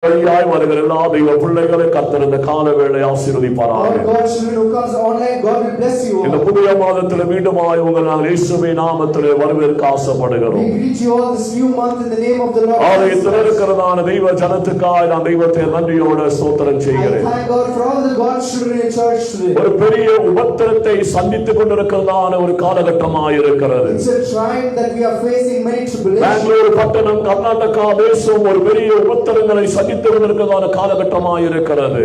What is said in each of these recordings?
வருகிற எல்லா தெய்வ பிள்ளைகளை கர்த்தர் இந்த கால வேளை ஆசீர்வதிப்பாராக. இந்த புதிய மாதத்தில் மீண்டுமாய் உங்கள் நாங்கள் இயேசுவின் நாமத்திலே வரவேற்க ஆசைப்படுகிறோம். ஆலயத்தில் இருக்கிறதான தெய்வ ஜனத்துக்காய் நான் தெய்வத்தை நன்றியோடு ஸ்தோத்திரம் செய்கிறேன். ஒரு பெரிய உபத்திரத்தை சந்தித்துக் கொண்டிருக்கிறதான ஒரு காலகட்டமாக இருக்கிறது. பெங்களூர் பட்டணம், கர்நாடகா தேசம் ஒரு பெரிய உபத்திரங்களை சந்தித்துக் கொண்டிருக்கிறதான காலகட்டமாக இருக்கிறது.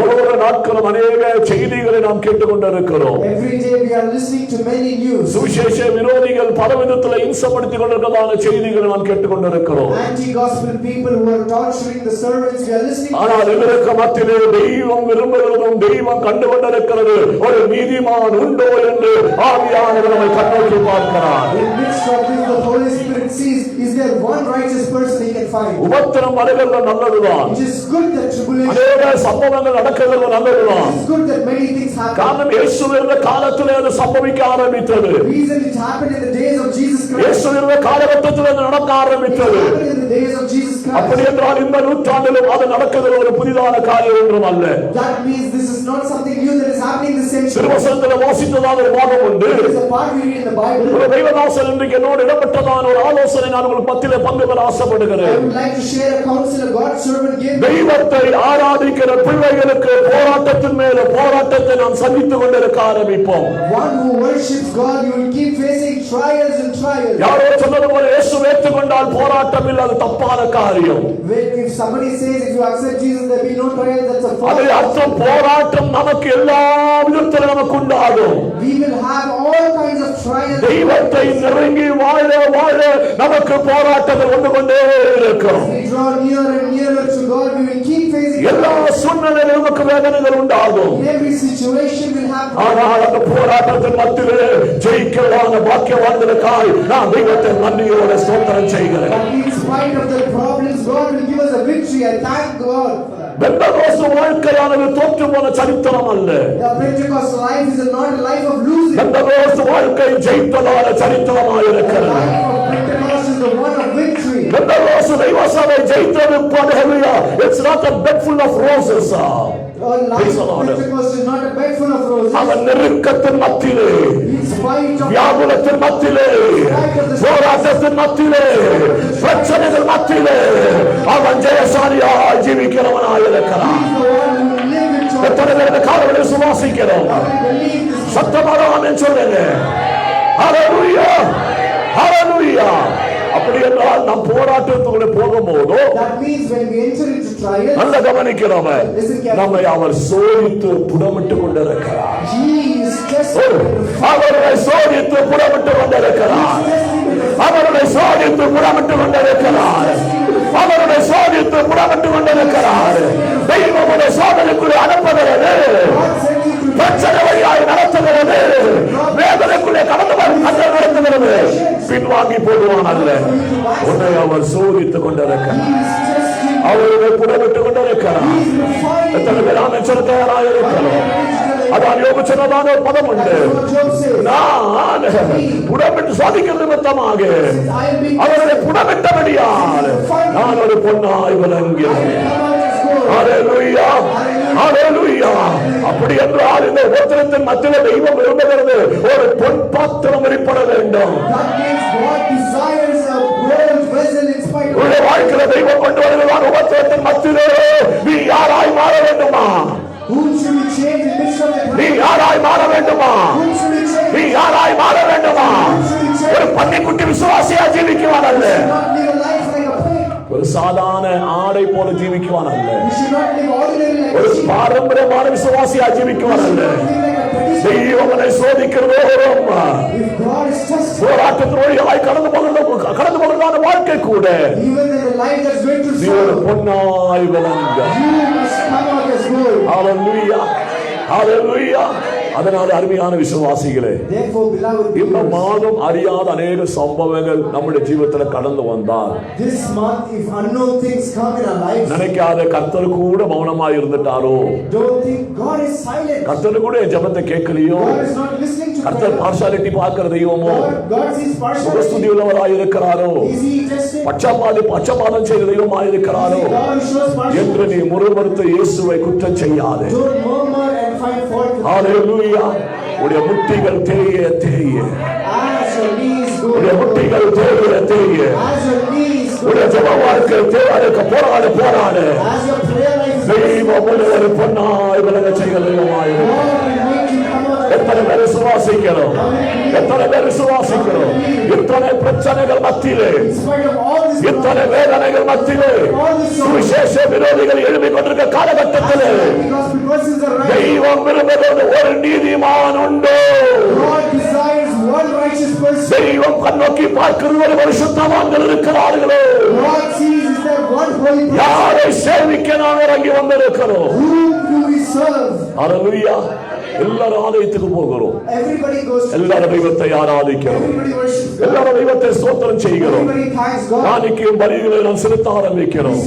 ஒவ்வொரு நாட்களும் அநேக செய்திகளை நாம் கேட்டுக்கொண்டிருக்கிறோம். சுவிசேஷ விரோதிகள் பல விதத்தில் இம்சப்படுத்திக் கொண்டிருக்கிறதான செய்திகளை நாம் கேட்டுக்கொண்டிருக்கிறோம். ஆனால் இதற்கு மத்தியிலே தெய்வம் விரும்புகிறதும் தெய்வம் கண்டுகொண்டிருக்கிறது ஒரு நீதிமான் உண்டோ என்று ஆவியானவர் நம்மை கண்ணோக்கி பார்க்கிறார். உபத்திரம் வருகிறது நல்லதுதான். அநேக சம்பவங்கள் நடக்கிறது நல்லதுதான். காரணம் இயேசுவின் காலத்திலே அது சம்பவிக்க ஆரம்பித்தது. இயேசுவின் காலகட்டத்தில் அது நடக்க ஆரம்பித்தது. அப்படி என்றால் இந்த நூற்றாண்டிலும் அது நடக்கிறது ஒரு புதிதான காரியம் ஒன்றும் அல்ல. திருவசனத்தில் வாசித்ததான ஒரு பாகம் உண்டு. ஒரு தெய்வதாசன் இன்றைக்கு என்னோடு இடம்பெற்றதான ஒரு ஆலோசனை நான் உங்களுக்கு மத்தியிலே பங்கு பெற ஆசைப்படுகிறேன். தெய்வத்தை ஆராதிக்கிற பிள்ளைகளுக்கு போராட்டத்தின் மேல போராட்டத்தை நாம் சந்தித்துக் கொண்டிருக்க ஆரம்பிப்போம். யாரோ சொன்னது போல இயேசு ஏற்றுக்கொண்டால் போராட்டம் இல்லை, அது தப்பான காரியம். அது அர்த்தம் போராட்டம் நமக்கு எல்லா விதத்திலும் நமக்கு உண்டாகும். தெய்வத்தை நெருங்கி வாழ வாழ நமக்கு போராட்டங்கள் வந்து கொண்டே இருக்கும். எல்லா சூழ்நிலையிலும் நமக்கு வேதனைகள் உண்டாகும். ஆனால் அந்த போராட்டத்தின் மத்தியிலே ஜெயிக்கவான பாக்கியவான்களுக்காய் நான் தெய்வத்தை நன்றியோடு ஸ்தோத்திரம் செய்கிறேன். பெந்தகோஸ்து வாழ்க்கையானது தோற்று போன சரித்திரம் அல்ல. பெந்தகோஸ்து வாழ்க்கை ஜெயித்ததான சரித்திரமாக இருக்கிறது. பெந்தகோஸ்து தெய்வ சபை ஜெயித்தது ஹalleluya. It's not a bed full of roses. அவன் நெருக்கத்தின் மத்தியிலே, வியாகுலத்தின் மத்தியிலே, போராட்டத்தின் மத்தியிலே, பிரச்சனைகள் மத்தியிலே அவன் ஜெயசாலியாய் ஜீவிக்கிறவனாய் இருக்கிறான். எத்தனை பேர் இந்த காலவெளியை சுவாசிக்கிறோம்? சத்தமாக ஆமென் சொல்லுங்க. ஹalleluya, ஹalleluya. அப்படி என்றால் நாம் போராட்டத்துக்குள்ளே போகும்போது நல்ல கவனிக்கிறோம், நம்மை அவர் சோதித்து புடமிட்டு கொண்டிருக்கிறார். அவர்களை சோதித்து புடமிட்டு கொண்டிருக்கிறார். அவர்களை சோதித்து புடமிட்டு கொண்டிருக்கிறார். அவர்களை சோதித்து புடமிட்டு கொண்டிருக்கிறார். தெய்வமுடைய சோதனைக்குள்ளே அனுப்புகிறது, பிரச்சனை வழியாக நடத்துகிறது, வேதனைக்குள்ளே கடந்து நடத்துகிறது. பின்வாங்கி போடுவான் அல்ல, உன்னை அவர் சோதித்துக் கொண்டிருக்கிறார். அவர்களை புடமிட்டுக் கொண்டிருக்கிறார். எத்தனை பேர் ஆமென் சொல்ல தயாராக இருக்கிறோம்? அதான் யோபு சொன்னதான ஒரு பதம் உண்டு. நான் புடமிட்டு சாதிக்கிறது நிமித்தமாக அவர்களை புடமிட்டபடியால் நான் ஒரு பொன்னாய் விளங்குகிறேன். ஹalleluya, ஹalleluya. அப்படி என்றால் இந்த உபத்திரத்தின் மத்தியில் தெய்வம் விரும்புகிறது ஒரு பொன் பாத்திரம் வெளிப்பட வேண்டும். உன்னுடைய வாழ்க்கையில் தெய்வம் கொண்டு வருகிறான். உபத்திரத்தின் மத்தியிலே நீ யாராய் மாற வேண்டுமா? நீ யாராய் மாற வேண்டுமா? நீ யாராய் மாற வேண்டுமா? ஒரு பன்னிக்குட்டி விசுவாசியா ஜீவிக்குவான் அல்ல, ஒரு சாதாரண ஆடை போல ஜீவிக்குவான் அல்ல, ஒரு பாரம்பரியமான விசுவாசியா ஜீவிக்குவான் அல்ல. தெய்வனை சோதிக்கிறதோறும் போராட்டத்தின் வழியாய் கடந்து போகிறதான வாழ்க்கை கூட நீ ஒரு பொன்னாய் விளங்க. ஹalleluya, ஹalleluya. அதனால அருமையான விசுவாசிகளே, இந்த மாதம் அறியாத அநேக சம்பவங்கள் நம்முடைய ஜீவிதத்தில் கடந்து வந்தால் நினைக்காத கர்த்தர் கூட மௌனமாய் இருந்துட்டாரோ, கர்த்தர் கூட ஜெபத்தை கேட்கலையோ, கர்த்தர் பார்ஷாலிட்டி பார்க்கிற தெய்வமோ, முகஸ்துதி உள்ளவராய் இருக்கிறாரோ, பட்சபாதம் செய்த தெய்வமாய் இருக்கிறாரோ என்று நீ முறுமுறுத்து இயேசுவை குற்றம் செய்யாதே. ஹல்லேலூயா. உடைய முட்டிகள் தேய தேய, உடைய முட்டிகள் தேய தேய, உடைய ஜெப வாழ்க்கை தேவைக்கு போராடு போராடு. தெய்வம் ஒரு பொன்னாய் விலக செய்ய தெய்வமாய். எத்தனை பேர் விசுவாசிக்கிறோம், எத்தனை பேர் விசுவாசிக்கிறோம்? இத்தனை பிரச்சனைகள் மத்தியிலே, இத்தனை வேதனைகள் மத்தியிலே, சுவிசேஷ விரோதிகள் எழுப்பிக் கொண்டிருக்க காலகட்டத்திலே தெய்வம் விரும்புகிறது ஒரு நீதிமான் உண்டு. தெய்வம் கண்ணோக்கி பார்க்கிறது ஒரு பரிசுத்தவான்கள் இருக்கிறார்களோ. யாரை சேவிக்க நாம் இறங்கி வந்திருக்கிறோம்? ஹல்லேலூயா. எல்லாரும் ஆலயத்துக்கு போகிறோம், எல்லாரும் தெய்வத்தை ஆராதிக்கிறோம், எல்லாரும் தெய்வத்தை ஸ்தோத்திரம் செய்கிறோம், காணிக்கையும் பலிகளை நாம் செலுத்த ஆரம்பிக்கிறோம்.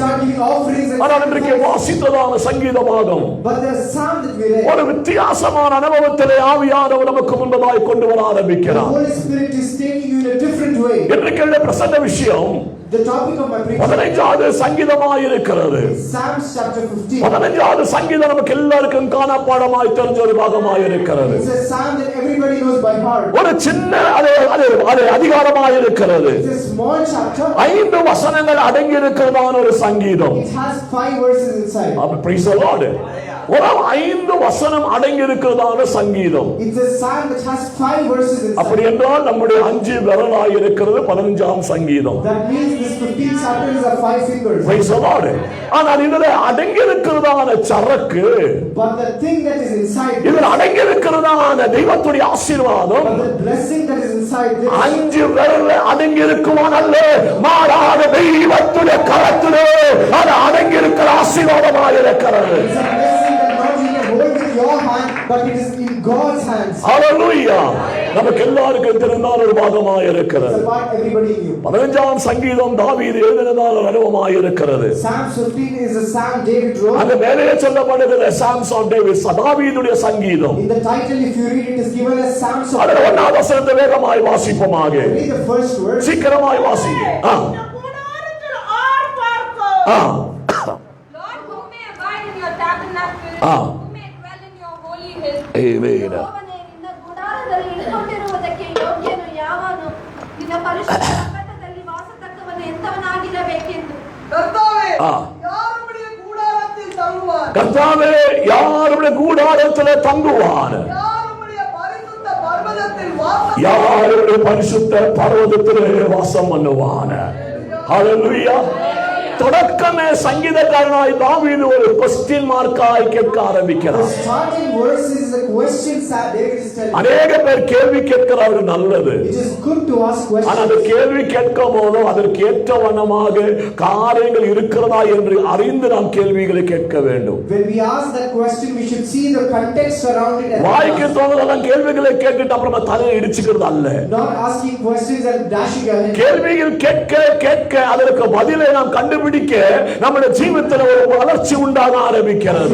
ஆனால் இன்றைக்கு வாசித்ததான சங்கீதமாகும் ஒரு வித்தியாசமான அனுபவத்திலே ஆவியானவர் நமக்கு முன்பதாய் கொண்டு வர ஆரம்பிக்கிறார். இன்றைக்கு பிரசன்ன விஷயம் 15வது சங்கீதமாய் இருக்கிறது. 15வது சங்கீதம் நமக்கு எல்லாருக்கும் காணப்பாடமாய் தெரிஞ்ச ஒரு பாகமாய் இருக்கிறது. ஒரு சின்ன அதிகாரமாய் இருக்கிறது. 5 வசனங்கள் அடங்கி இருக்கிறதான ஒரு சங்கீதம். Praise the Lord. ஒரு 5 வசனம் அடங்கி இருக்கிறதான சங்கீதம். அப்படி என்றால் நம்முடைய 5 விரலாய் இருக்கிறது 15ஆம் சங்கீதம். Praise the Lord. ஆனால் இதில் அடங்கி இருக்கிறதான சரக்கு, இதில் அடங்கி இருக்கிறதான தெய்வத்துடைய ஆசீர்வாதம் 5 விரல் அடங்கி இருக்குவான் அல்ல, மாறாத தெய்வத்துடைய கரத்திலே அது அடங்கி இருக்கிற ஆசீர்வாதமாக இருக்கிறது. But it is in God's hands. Hallelujah. நமக்கு எல்லாருக்கும் தெரிந்தால் ஒரு பாகமாய் இருக்கிறது. 15ஆம் சங்கீதம் தாவீது எழுதினதான ஒரு அனுபவமாய் இருக்கிறது. Psalm 15 is a psalm David wrote. அந்த மேலே சொல்லப்படுகிற Psalms of David, தாவீதுடைய சங்கீதம். In the title if you read it is given as Psalms of David. அந்த 1வது வசனத்தை வேகமாய் வாசிப்போமாக. Read the first word. சீக்கிரமாய் வாசிங்க. Lord, who may abide in your tabernacle? Amen. ನಿನ್ನ ಗುಡಾರದಲ್ಲಿ ಇಳಿದುಕೊಂಡಿರುವುದಕ್ಕೆ ಯೋಗ್ಯನು ಯಾವನು? ನಿನ್ನ ಪರಿಶುದ್ಧ ಪರ್ವತದಲ್ಲಿ ವಾಸತಕ್ಕವನು ಎಂತವನಾಗಿರಬೇಕೆಂದು. கர்த்தாவே யாருடைய கூடாரத்தில் தங்குவான்? கர்த்தாவே யாருடைய கூடாரத்தில் தங்குவான்? யாருடைய பரிசுத்த பர்வதத்தில் வாசம் பண்ணுவான்? ஹல்லேலூயா. தொடக்கமே சங்கீதக்காரனாய் தாவீது ஒரு क्वेश्चन மார்க்காய் கேட்க ஆரம்பிக்கிறார். அநேக பேர் கேள்வி கேட்கிறார்கள், நல்லது. ஆனால் கேள்வி கேட்கும் போது அதற்கு ஏற்ற வண்ணமாக காரியங்கள் இருக்கிறதா என்று அறிந்து நாம் கேள்விகளை கேட்க வேண்டும். வாய்க்கு தோன்றதெல்லாம் கேள்விகளை கேட்டுட்டு அப்புறமா தலையை இடிச்சுக்கிறது அல்ல. கேள்விகள் கேட்க கேட்க அதற்கு பதிலை நாம் கண்டுபிடிக்க நம்முடைய ஜீவிதத்தில் ஒரு வளர்ச்சி உண்டாக ஆரம்பிக்கிறது.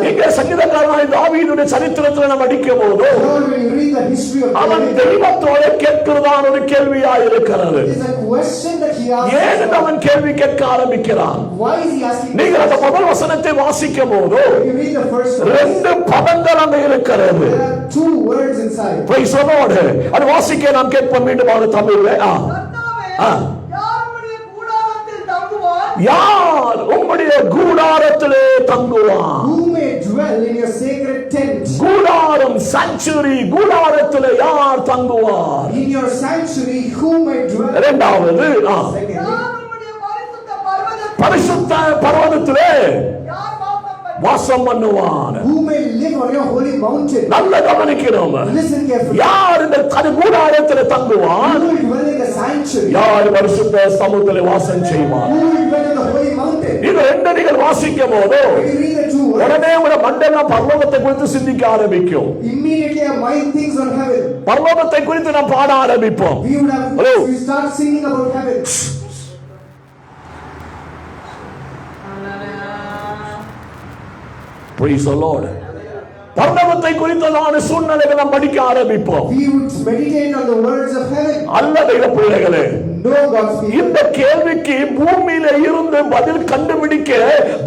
இங்கே சங்கீதக்காரனாய் தாவீதுடைய சரித்திரத்தில் நாம் படிக்கும்போது அவன் தெய்வத்தோட கேட்கிறதான ஒரு கேள்வியாக இருக்கிறது. ஏன் அவன் கேள்வி கேட்க ஆரம்பிக்கிறான்? நீங்கள் அந்த முதல் வசனத்தை வாசிக்கும் போது 2 பதங்கள் அங்கே இருக்கிறது. Praise the Lord. அது வாசிக்க நாம் கேட்போம் மீண்டும் தமிழில். யார் உம்முடைய கூடாரத்திலே தங்குவான்? கூடாரம், sanctuary, கூடாரத்திலே யார் தங்குவார்? இரண்டாவது பரிசுத்த பர்வதத்திலே வாசம் பண்ணுவான். நல்ல கவனிக்கிறோம். யார் இந்த கூடாரத்தில் தங்குவான்? sanctuary? யார் பரிசுத்த ஸ்தலத்திலே வாசம் செய்வார்? Who will dwell in the holy mountain? இது ரெண்டு நீங்கள் வாசிக்கும் போது When you read the two words, உடனே உங்க மண்டலம் பரலோகத்தை குறித்து சிந்திக்க ஆரம்பிக்கும். immediately our mind thinks on heaven. பரலோகத்தை குறித்து நாம் பாட ஆரம்பிப்போம். We would have, Hello. we start singing about heaven. Praise the Lord. பரலோகத்தை குறித்ததான சூழ்நிலைகளை நாம் படிக்க ஆரம்பிப்போம். We would meditate on the words of heaven. அல்ல தெய்வ பிள்ளைகளே, Know God's people. இந்த கேள்விக்கு பூமியில இருந்து பதில் கண்டுபிடிக்க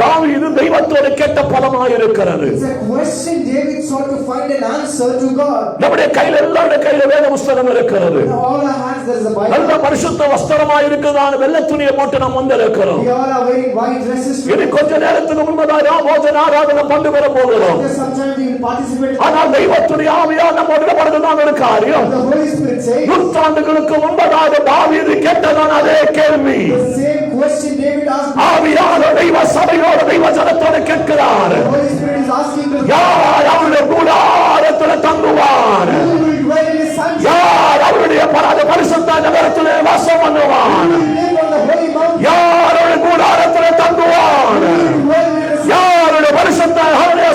தாவீது தெய்வத்தோடு கேட்ட பலமாய் இருக்கிறது. It's a question David sought to find an answer to God. நம்முடைய கையில எல்லாருடைய கையில வேத புஸ்தகம் இருக்கிறது. In all our hands there is a Bible. நல்ல பரிசுத்த வஸ்திரமாய் இருக்கிறதான வெள்ளை துணியை போட்டு நாம் வந்திருக்கிறோம். We all are wearing white dresses. இனி கொஞ்ச நேரத்துக்கு முன்பதாக ராமோஜன ஆராதனை பங்கு பெற போகிறோம். Sometimes we will participate. ஆனால் தெய்வத்துடைய ஆவியா நம்மோடு இடப்படுவதுதான் ஒரு காரியம். The Holy Spirit says நூற்றாண்டுகளுக்கு முன்பதாக தாவீது கேட்டதான அதே கேள்வி the same question David asked. ஆவியான தெய்வ சபையோடு தெய்வ ஜனத்தோடு கேட்கிறார். The Holy Spirit is asking the யார் அவருடைய கூடாரத்தில் தங்குவார்? who will dwell in his sanctuary? யார் அவருடைய பரிசுத்த நகரத்திலே வாசம் பண்ணுவார்? Who will live on the holy mountain? யார் அவருடைய கூடாரத்திலே தங்குவார்? Who will dwell in his யாருடைய பரிசுத்த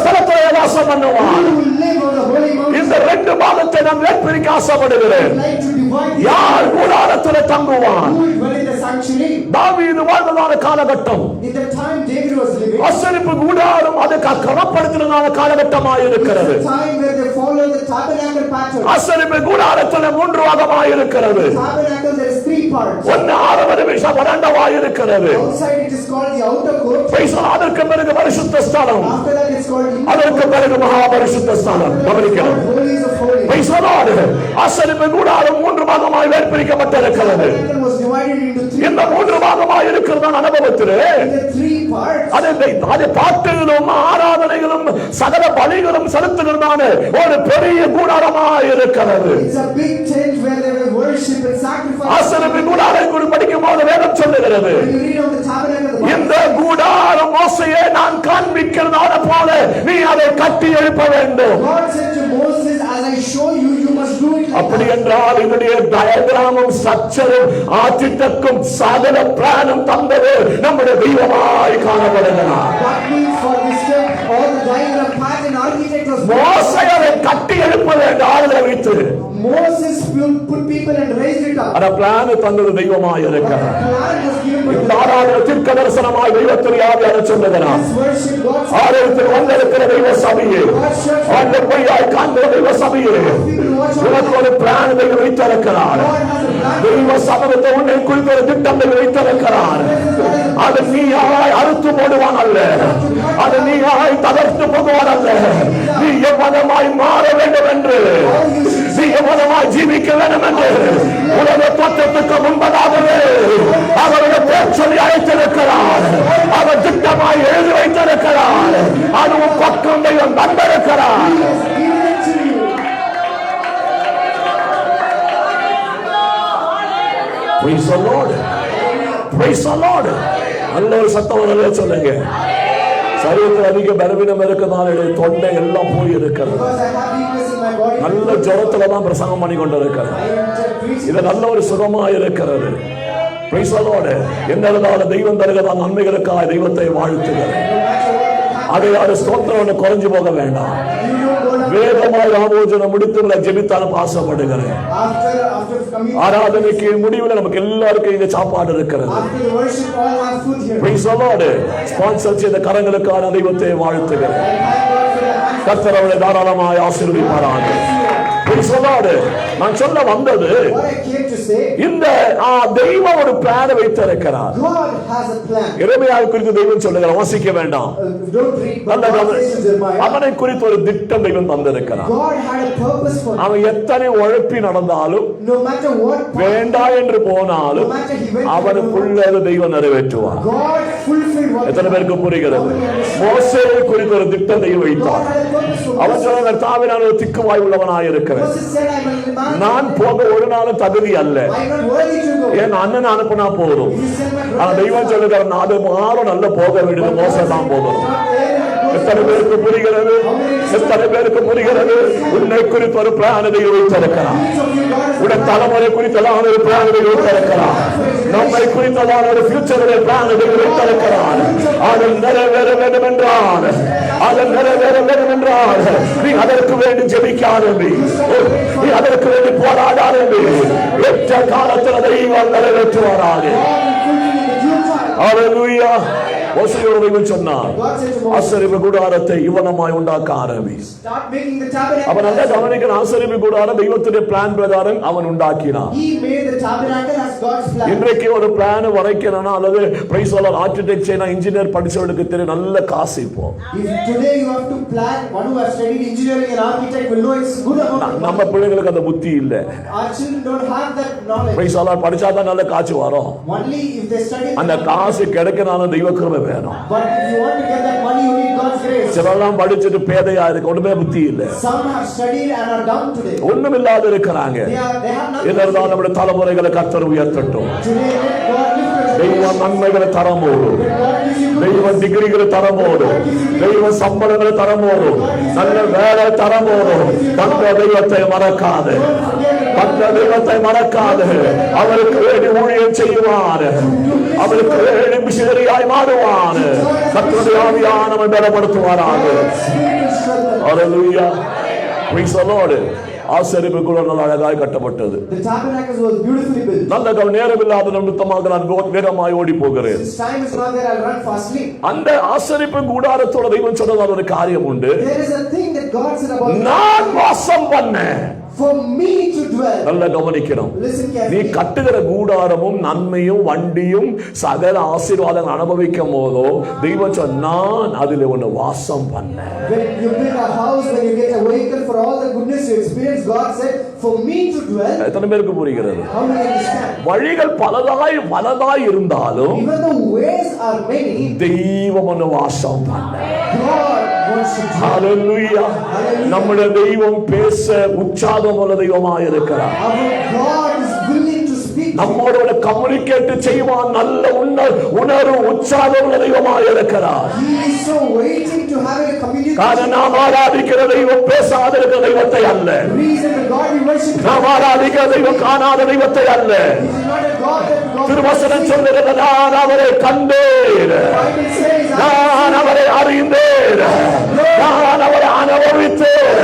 ஸ்தலத்திலே வாசம் பண்ணுவார்? Who will live on the holy mountain? இந்த ரெண்டு பாகத்தை நான் வேறுபிரிக்க ஆசைப்படுகிறேன். I would like to divide the யார் கூடாரத்திலே தங்குவான்? who will dwell in the sanctuary. தாவீது வாழ்ந்ததான காலகட்டம் In the time David was living, ஆசரிப்பு கூடாரம் அது கனப்படுத்தினதான காலகட்டமாக இருக்கிறது. the time where they follow the tabernacle pattern. ஆசரிப்பு கூடாரத்தில் 3 பாகமாக இருக்கிறது. Tabernacle there is 3 parts. ஒன்னு ஆரம்ப நிமிஷம் வறண்டவாக இருக்கிறது. Outside it is called the outer court. அதற்கு பிறகு பரிசுத்த ஸ்தலம், After that it's called inner அதற்கு court. பிறகு மகா பரிசுத்த ஸ்தலம். கவனிக்கிறோம். Holies of holies. ஆசரிப்பு கூடாரம் 3 பாகமாக வேறுபிரிக்கப்பட்டிருக்கிறது. Tabernacle was divided into 3 இந்த 3 பாகமாக இருக்கிறதான அனுபவத்திலே in the 3 parts. அதை பாட்டுகளும் ஆராதனைகளும் சகல பலிகளும் செலுத்துகிறதான ஒரு பெரிய கூடாரமாக இருக்கிறது. It's a big tent where they will worship and sacrifice. ஆசரிப்பு கூடாரம் குறித்து படிக்கும் போது வேதம் சொல்லுகிறது, When you read on the tabernacle, இந்த கூடாரம் மோசையை நான் காண்பிக்கிறதான போல நீ அதை கட்டி எழுப்ப வேண்டும். God said to Moses, as I show you, you must do it like அப்படி that. என்றால் இதனுடைய டயகிராமும் ஸ்ட்ரக்சரும் ஆர்க்கிடெக்டும் சகல பிளானும் தந்தது நம்முடைய தெய்வமாய் காணப்படுகிறார். That means for this step, all the diagram, pattern, architect was மோசை அதை கட்டி எழுப்ப வேண்டும் ஆளுகளை வைத்து. Moses put people and raised it up. அந்த பிளான் தந்தது தெய்வமாய் இருக்கிறார். The plan was given by இந்த ஆராதனை தீர்க்க தரிசனமாய் தெய்வத்துடைய ஆவியான சொல்லுகிறார். this worship. God's ஆலயத்தில் வந்திருக்கிற தெய்வ சபையே, அந்த பொய்யாய் காண்கிற தெய்வ சபையே, உனக்கு ஒரு பிளான் தெய்வம் வைத்திருக்கிறார். God has a plan. தெய்வ சபதத்தை உன்னை குறித்த ஒரு திட்டம் தெய்வம் வைத்திருக்கிறார். அது நீயாய் அறுத்து போடுவான் அல்ல, அது நீயாய் தகர்த்து போடுவான் அல்ல. நீ எவ்வளமாய் மாற வேண்டும் என்று, நீ எவ்வளமாய் ஜீவிக்க வேண்டும் என்று உலக தோற்றத்துக்கு முன்பதாகவே அவருடைய பேர் சொல்லி அழைத்திருக்கிறார். அவர் திட்டமாய் எழுதி வைத்திருக்கிறார். அதுவும் பக்கம் தெய்வம் தந்திருக்கிறார். Given it to you. Praise the Lord. Praise the Lord. நல்ல ஒரு சத்தம் சொல்லுங்க. சரீரத்தில் அதிக பலவீனம் இருக்கிறதால தொண்டை எல்லாம் போய் இருக்கிறது. Because I have weakness in my body. நல்ல ஜுரத்துல தான் பிரசங்கம் பண்ணி கொண்டு இருக்கிறது. I am preaching. இது நல்ல ஒரு சுகமா இருக்கிறது. Praise the Lord. என்னதான தெய்வம் தருகிறதான நன்மைகளுக்காக தெய்வத்தை வாழ்த்துகிறேன். அதை ஸ்தோத்திரம் குறைஞ்சு போக வேண்டாம். வேதமாய் ராமோஜனம் முடித்து ஜெபித்தாலும் ஆசைப்படுகிறேன். After communion, ஆராதனைக்கு முடிவில் நமக்கு எல்லாருக்கும் இங்க சாப்பாடு இருக்கிறது. after the worship, all have food here. Praise the Lord. Sponsor செய்த கரங்களுக்கான தெய்வத்தை வாழ்த்துகிறேன். I thank God for the hands. கர்த்தர் அவரை தாராளமாய் ஆசீர்வதிப்பாராக. Praise the Lord. நான் சொல்ல வந்தது, What I came to say, இந்த தெய்வம் ஒரு பிளான் வைத்திருக்கிறார். God has a plan. எரேமியாவை குறித்து தெய்வம் சொல்லுகிறார், வாசிக்க வேண்டாம். Don't read, but நல்ல God says to Jeremiah, அவனை குறித்து ஒரு திட்டம் தெய்வம் தந்திருக்கிறார். God had a purpose for him. அவன் எத்தனை உழைப்பி நடந்தாலும், No matter what, வேண்டா என்று போனாலும், no matter he went, அவனுக்குள்ளது தெய்வம் நிறைவேற்றுவார். God fulfilled what எத்தனை பேருக்கு புரிகிறது? மோசேயை குறித்து ஒரு திட்டம் தெய்வம் God வைத்தார். had a purpose for அவன் Moses. சொன்ன தாவி நான் ஒரு திக்குவாய் உள்ளவனாய் இருக்கிறேன். Moses said, I'm a man. நான் போக ஒரு நாளும் தகுதி அல்ல. I'm not worthy to go. என் அண்ணன் அனுப்புனா போதும். If you send my ஆனா brother, தெய்வம் சொல்லுகிறார், நான் மாறும் நல்ல போக வேண்டியது மோசே தான் போகணும். எத்தனை பேருக்கு புரிகிறது? எத்தனை பேருக்கு புரிகிறது? உன்னை குறித்து ஒரு பிளானதை வைத்திருக்கிறார். உடன் தலைமுறை குறித்தெல்லாம் ஒரு பிளானதை வைத்திருக்கிறார். நம்மை குறித்ததான ஒரு ஃபியூச்சருடைய பிளானதை வைத்திருக்கிறார். அது நிறைவேற வேண்டும் என்றால், அது நிறைவேற வேண்டும் என்றால் நீ அதற்கு வேண்டி ஜெபிக்க ஆரம்பி. நீ அதற்கு வேண்டி போராட ஆரம்பி. ஏற்ற காலத்தில் தெய்வம் நிறைவேற்றுவாராக. ஹல்லேலூயா. மோசேயோடு சொன்னார், ஆசரிப்பு கூடாரத்தை இவனமாய் உண்டாக்க ஆரம்பி. அவன் நல்ல கவனிக்கணும். ஆசரிப்பு கூடாரம் தெய்வத்துடைய பிளான் பிரகாரம் அவன் உண்டாக்கினான். இன்றைக்கு ஒரு பிளான் வரைக்கணும் அல்லது பிரைசோலர் ஆர்கிடெக்சர் இன்ஜினியர் படிச்சவனுக்கு தெரியும் நல்ல காசு. இப்போ நம்ம பிள்ளைங்களுக்கு அந்த புத்தி இல்ல. பிரைசோலர் படிச்சாதான் நல்ல காசு வரும். அந்த காசு கிடைக்கணும் தெய்வ கிருபை வேணும். சிலெல்லாம் படிச்சுட்டு பேதையா இருக்கு, ஒண்ணுமே புத்தி இல்ல, ஒண்ணும் இல்லாத இருக்கிறாங்க. இதனால் நம்முடைய தலைமுறைகளை கர்த்தர் உயர்த்தட்டும். தெய்வ நன்மைகளை தரமோடும், தெய்வ டிகிரிகளை தரமோடும், தெய்வ சம்பளங்களை தரமோடும், நல்ல வேலை தரமோடும். தந்த தெய்வத்தை மறக்காது, தந்த தெய்வத்தை மறக்காது. அவருக்கு வேண்டி ஊழியம் செய்வார், அவருக்கு வேண்டி மிஷனரியாய் மாறுவார். கர்த்தருடைய ஆவியானவர் பலப்படுத்துவாராக. ஹல்லேலூயா. Praise the Lord. ஆசரிப்பு கூடாரம் அழகாய் கட்டப்பட்டது. நல்ல நேரம் இல்லாத நிமித்தமாக நான் வேகமாய் ஓடி போகிறேன். அந்த ஆசரிப்பு கூடாரத்தோட தெய்வம் சொன்னதான ஒரு காரியம் உண்டு. நான் வாசம் பண்ணேன். For me to dwell. நல்ல கவனிக்கணும். நீ கட்டுகிற கூடாரமும் நன்மையும் வண்டியும் சகல ஆசீர்வாதம் அனுபவிக்கும் போதோ தெய்வம் சொன்னான் அதிலே ஒன்னு வாசம் பண்ண. When you build a house, when you get a vehicle, for all the goodness you experience, God said for me to dwell. எத்தனை பேருக்கு புரிகிறது? How do you understand? வழிகள் பலதாய் இருந்தாலும் even the ways are many, தெய்வம் ஒன்னு வாசம் பண்ண. God wants to dwell. ஹல்லேலூயா. நம்முடைய தெய்வம் பேச உற்சாகமுள்ள தெய்வமாய் இருக்கிறார். Our God is willing to speak. நம்மோட கம்யூனிகேட் செய்வான். நல்ல உணர்வு உற்சாகமுள்ள தெய்வமாய் இருக்கிறார். He is so waiting to have a communication. காரணம் நாம் ஆராதிக்கிற தெய்வம் பேசாத இருக்கிற தெய்வத்தை அல்ல. Reason the God we worship. நாம் ஆராதிக்கிற தெய்வம் காணாத தெய்வத்தை அல்ல. He is not a God that God. திருவசனம் சொல்லுகிறது, நான் அவரை கண்டேன், Bible says, நான் அவரை அறிந்தேன், நான் அவரை அனுபவித்தேன்.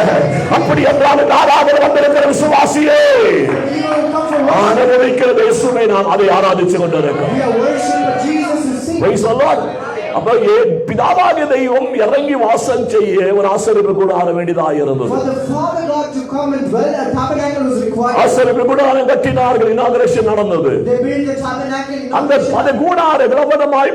அப்படி என்றால் ஆராதனை வந்திருக்கிற விசுவாசியே, அனுபவிக்கிற இயேசுவை நான் அதை ஆராதிச்சு கொண்டிருக்கிறேன். we are worshiping Jesus who sings. Praise the Lord. அப்ப பிதாவாகிய தெய்வம் இறங்கி வாசம் செய்ய ஒரு ஆசரிப்பு கூடாரம் வேண்டியதாக இருந்தது. For the Father God to come and dwell, a tabernacle was required. ஆசரிப்பு கூடாரம் கட்டினார்கள். இனாகரேஷன் நடந்தது. They built the tabernacle. அந்த கூடாரம் விளம்பரமாய்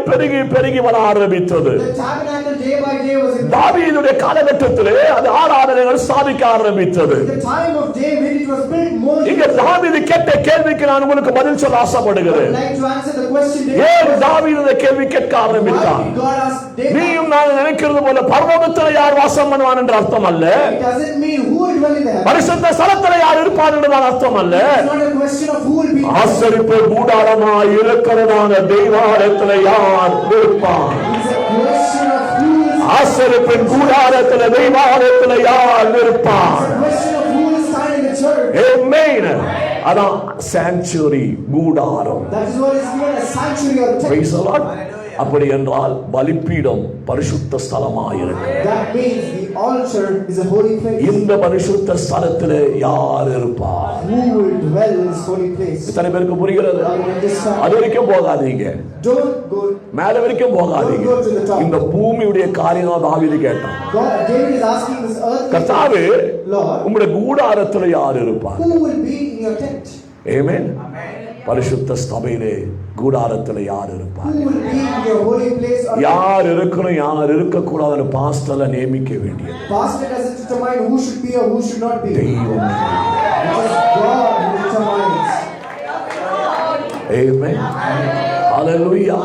பெருகி வர ஆரம்பித்தது. The tabernacle day by day was in தாவீதுடைய காலகட்டத்திலே அது ஆராதனைகள் சாதிக்க ஆரம்பித்தது. the time of David. It was built more. இங்க தாவீது கேட்ட கேள்விக்கு நான் உங்களுக்கு பதில் சொல்ல ஆசைப்படுகிறேன். I'd like to answer the question. ஏன் தாவீது இந்த கேள்வி கேட்க ஆரம்பித்தான்? God asked David. நீயும் நான் நினைக்கிறது போல பரலோகத்தில் யார் வாசம் பண்ணுவான் என்ற அர்த்தம் அல்ல. It doesn't mean who will dwell in the heaven. பரிசுத்த ஸ்தலத்தில் யார் இருப்பான் என்ற அர்த்தம் அல்ல. It's not a question of who will be. ஆசரிப்பு கூடாரமாய் இருக்கிறதான தெய்வாலயத்தில் யார் இருப்பான்? It's a question of who is. ஆசரிப்பின் கூடாரத்தில் தெய்வாலயத்தில் யார் இருப்பான்? It's a question of who will stand in the church. ஆமென். அதான் சாங்சுரி கூடாரம். That is what is given a sanctuary or temple. Praise the Lord. அப்படி என்றால் பலிபீடம் பரிசுத்த ஸ்தலமாய் இருக்கு. That means the altar is a holy place. இந்த பரிசுத்த ஸ்தலத்திலே யார் இருப்பார்? Who will dwell in this holy place? இத்தனை பேருக்கு புரிகிறது? அது வரைக்கும் போகாதீங்க, Don't go. மேல வரைக்கும் போகாதீங்க. இந்த பூமியுடைய காரியம் தாவீது கேட்டான். David is asking this earth. கர்த்தாவே, Lord, உம்முடைய கூடாரத்தில் யார் இருப்பார்? who will be in your tent? ஆமென். பரிசுத்த சபையிலே கூடாரத்தில் யார் இருப்பார்? Who will be in your holy place? யார் இருக்கணும் யார் இருக்க கூடாதுன்னு பாஸ்டர்ல நியமிக்க வேண்டியது Pastor doesn't determine who should be or who should not be. தெய்வம். It is God who determines. ஆமென். ஹalleluya.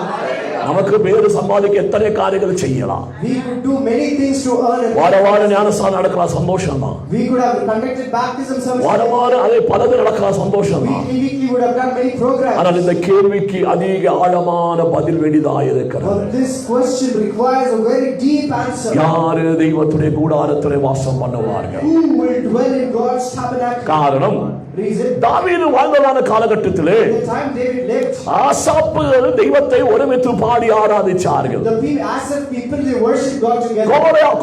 நமக்கு வேறு சம்பாதிக்க எத்தனை காரியங்கள் செய்யலாம். We could do many things to earn and வார ஞானஸ்நானம் நடக்கலாம், சந்தோஷம் தான். we could have conducted baptism service. வார அதே பலது நடக்கலாம், சந்தோஷம் தான். Weekly would have done many programs. ஆனால் இந்த கேள்விக்கு அதிக ஆழமான பதில் வேண்டியதாயிருக்கிறது. But this question requires a very deep answer. யாரு தெய்வத்துடைய கூடாரத்திலே வாசம் பண்ணுவார்கள்? Who will dwell in God's tabernacle? காரணம் Reason? தாவீது வாழ்ந்ததான காலகட்டத்திலே The time David lived, ஆசாப்புகள் தெய்வத்தை ஒருமித்து பாடி ஆராதிச்சார்கள். the Asaph people, they worship God together.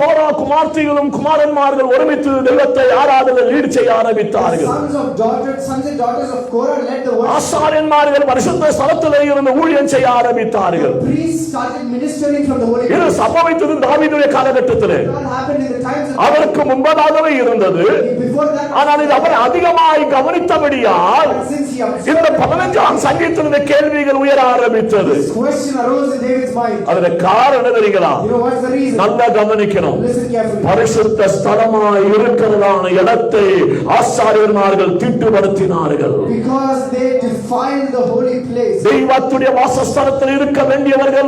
கோரா குமார்த்திகளும் குமாரன்மார்கள் ஒருமித்து தெய்வத்தை ஆராதனையில் ஈடுபட ஆரம்பித்தார்கள். Sons and daughters of Korah led the worship. ஆசாரியன்மார்கள் பரிசுத்த ஸ்தலத்திலே இருந்து ஊழியம் செய்ய ஆரம்பித்தார்கள். The priests started ministering from the holy இது place. சம்பவித்தது தாவீதுடைய காலகட்டத்திலே. It all happened in the times of அவருக்கு முன்பதாகவே இருந்தது. before that. ஆனால் இது அவர் அதிகமாய் கவனித்தபடியால் Since he observed, இந்த 15ஆம் சங்கீதத்திலே கேள்விகள் உயர ஆரம்பித்தது. this question arose in David's mind. அதற்கு காரணம் தெரியுங்களா? You know what's the reason? நல்லா கவனிக்கணும். Listen carefully. பரிசுத்த ஸ்தலமாய் இருக்கிறதான இடத்தை ஆசாரியன்மார்கள் தீட்டுப்படுத்தினார்கள். Because they defiled the holy place. தெய்வத்துடைய வாசஸ்தலத்தில் இருக்க வேண்டியவர்கள்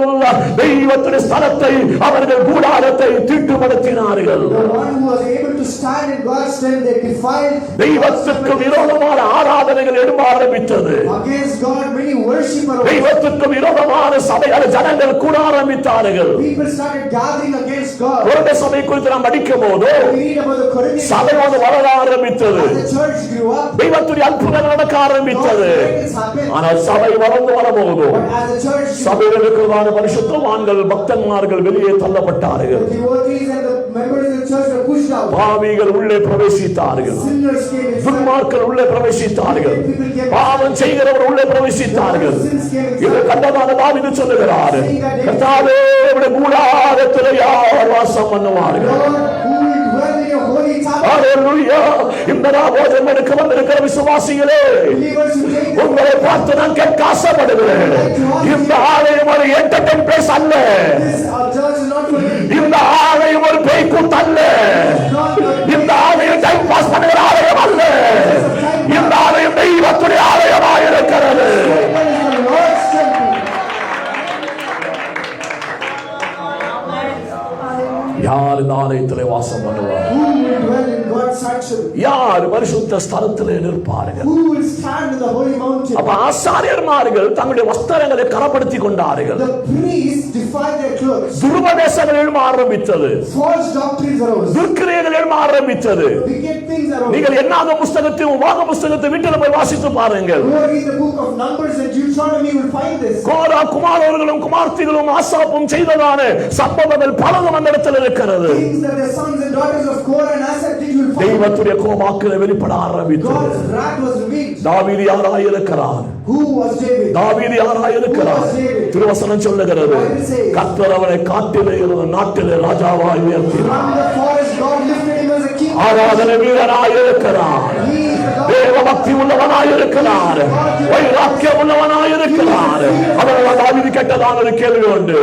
தெய்வத்துடைய ஸ்தலத்தை அவர்கள் கூடாரத்தை தீட்டுப்படுத்தினார்கள். The one who was able to stand in God's strength, they defiled. தெய்வத்துக்கு விரோதமான ஆராதனைகள் எழும்ப ஆரம்பித்தது. Against God, many worshippers. தெய்வத்துக்கு விரோதமான சபைகள் ஜனங்கள் கூட ஆரம்பித்தார்கள். People started gathering against God. ஒரு சபை குறித்து நாம் படிக்கும் போது We read about the Corinthian சபை வளர ஆரம்பித்தது. as the church grew up. தெய்வத்துடைய அற்புதங்கள் நடக்க ஆரம்பித்தது. Miracles happened. ஆனால் சபை வளர்ந்து வரும்போது But as the church grew, சபையில் இருக்கிறதான பரிசுத்தவான்கள் பக்தன்மார்கள் வெளியே தள்ளப்பட்டார்கள். the devotees and the members of the church were pushed out. பாவிகள் உள்ளே பிரவேசித்தார்கள். Sinners came inside. துன்மார்க்கர் உள்ளே பிரவேசித்தார்கள். பாவம் செய்கிறவர் உள்ளே பிரவேசித்தார்கள். இது கண்டதான தாவீது சொல்லுகிறார், கர்த்தாவே உம்முடைய கூடாரத்திலே யார் வாசம் பண்ணுவார்கள்? Lord, who will dwell in your holy tabernacle? ஹalleluya. இந்த ராபோஜனம் எடுக்க வந்திருக்கிற விசுவாசிகளே, Believers who take உங்களை பார்த்து நான் கேட்க ஆசைப்படுகிறேன். இந்த ஆலயம் ஒரு என்டர்டெயின் பிளேஸ் அல்ல. this church is not for you. இந்த ஆலயம் ஒரு பேய் கூத்து அல்ல. இந்த ஆலயம் டைம் பாஸ் பண்ணுகிற ஆலயம் அல்ல. இந்த ஆலயம் தெய்வத்துடைய ஆலயமாக இருக்கிறது. யார் இந்த ஆலயத்திலே வாசம் பண்ணுவார்? Who will dwell in God's sanctuary? யார் பரிசுத்த ஸ்தலத்திலே நிற்பார்கள்? Who will stand in the holy mountain? அப்ப ஆசாரியர்மார்கள் தங்களுடைய வஸ்திரங்களை கரப்படுத்திக் கொண்டார்கள். The priests defiled their clothes. துருபதேசங்கள் எழும்ப ஆரம்பித்தது. False doctrines arose. துர்க்கிரியைகள் எழும்ப ஆரம்பித்தது. Wicked things arose. நீங்கள் என்னாக புஸ்தகத்தையும் உபாக புஸ்தகத்தை வீட்டில் போய் வாசித்து பாருங்கள். Go read the book of Numbers and Deuteronomy, you will find this. கோரா குமாரர்களும் குமார்த்திகளும் ஆசாப்பும் செய்ததான சம்பவங்கள் பலதும் அந்த இடத்தில் இருக்கிறது. Things that the sons and daughters of Korah and Asaph did, you will find. தெய்வத்துடைய கோபாக்கிலே வெளிப்பட ஆரம்பித்தது. God's wrath was revealed. தாவீது யாராய் இருக்கிறார்? Who was David? தாவீது யாராய் இருக்கிறார்? திருவசனம் சொல்லுகிறது, கர்த்தர் அவனை காட்டிலே இருந்த நாட்டிலே ராஜாவாய் உயர்த்தினார். From the forest God lifted him as a king. ஆராதனை வீரனாய் இருக்கிறார். He is the God. தேவ பக்தி உள்ளவனாய் இருக்கிறார். வைராக்கியம் உள்ளவனாய் இருக்கிறார். அவர்கள் தாவீது கேட்டதான ஒரு கேள்வி உண்டு,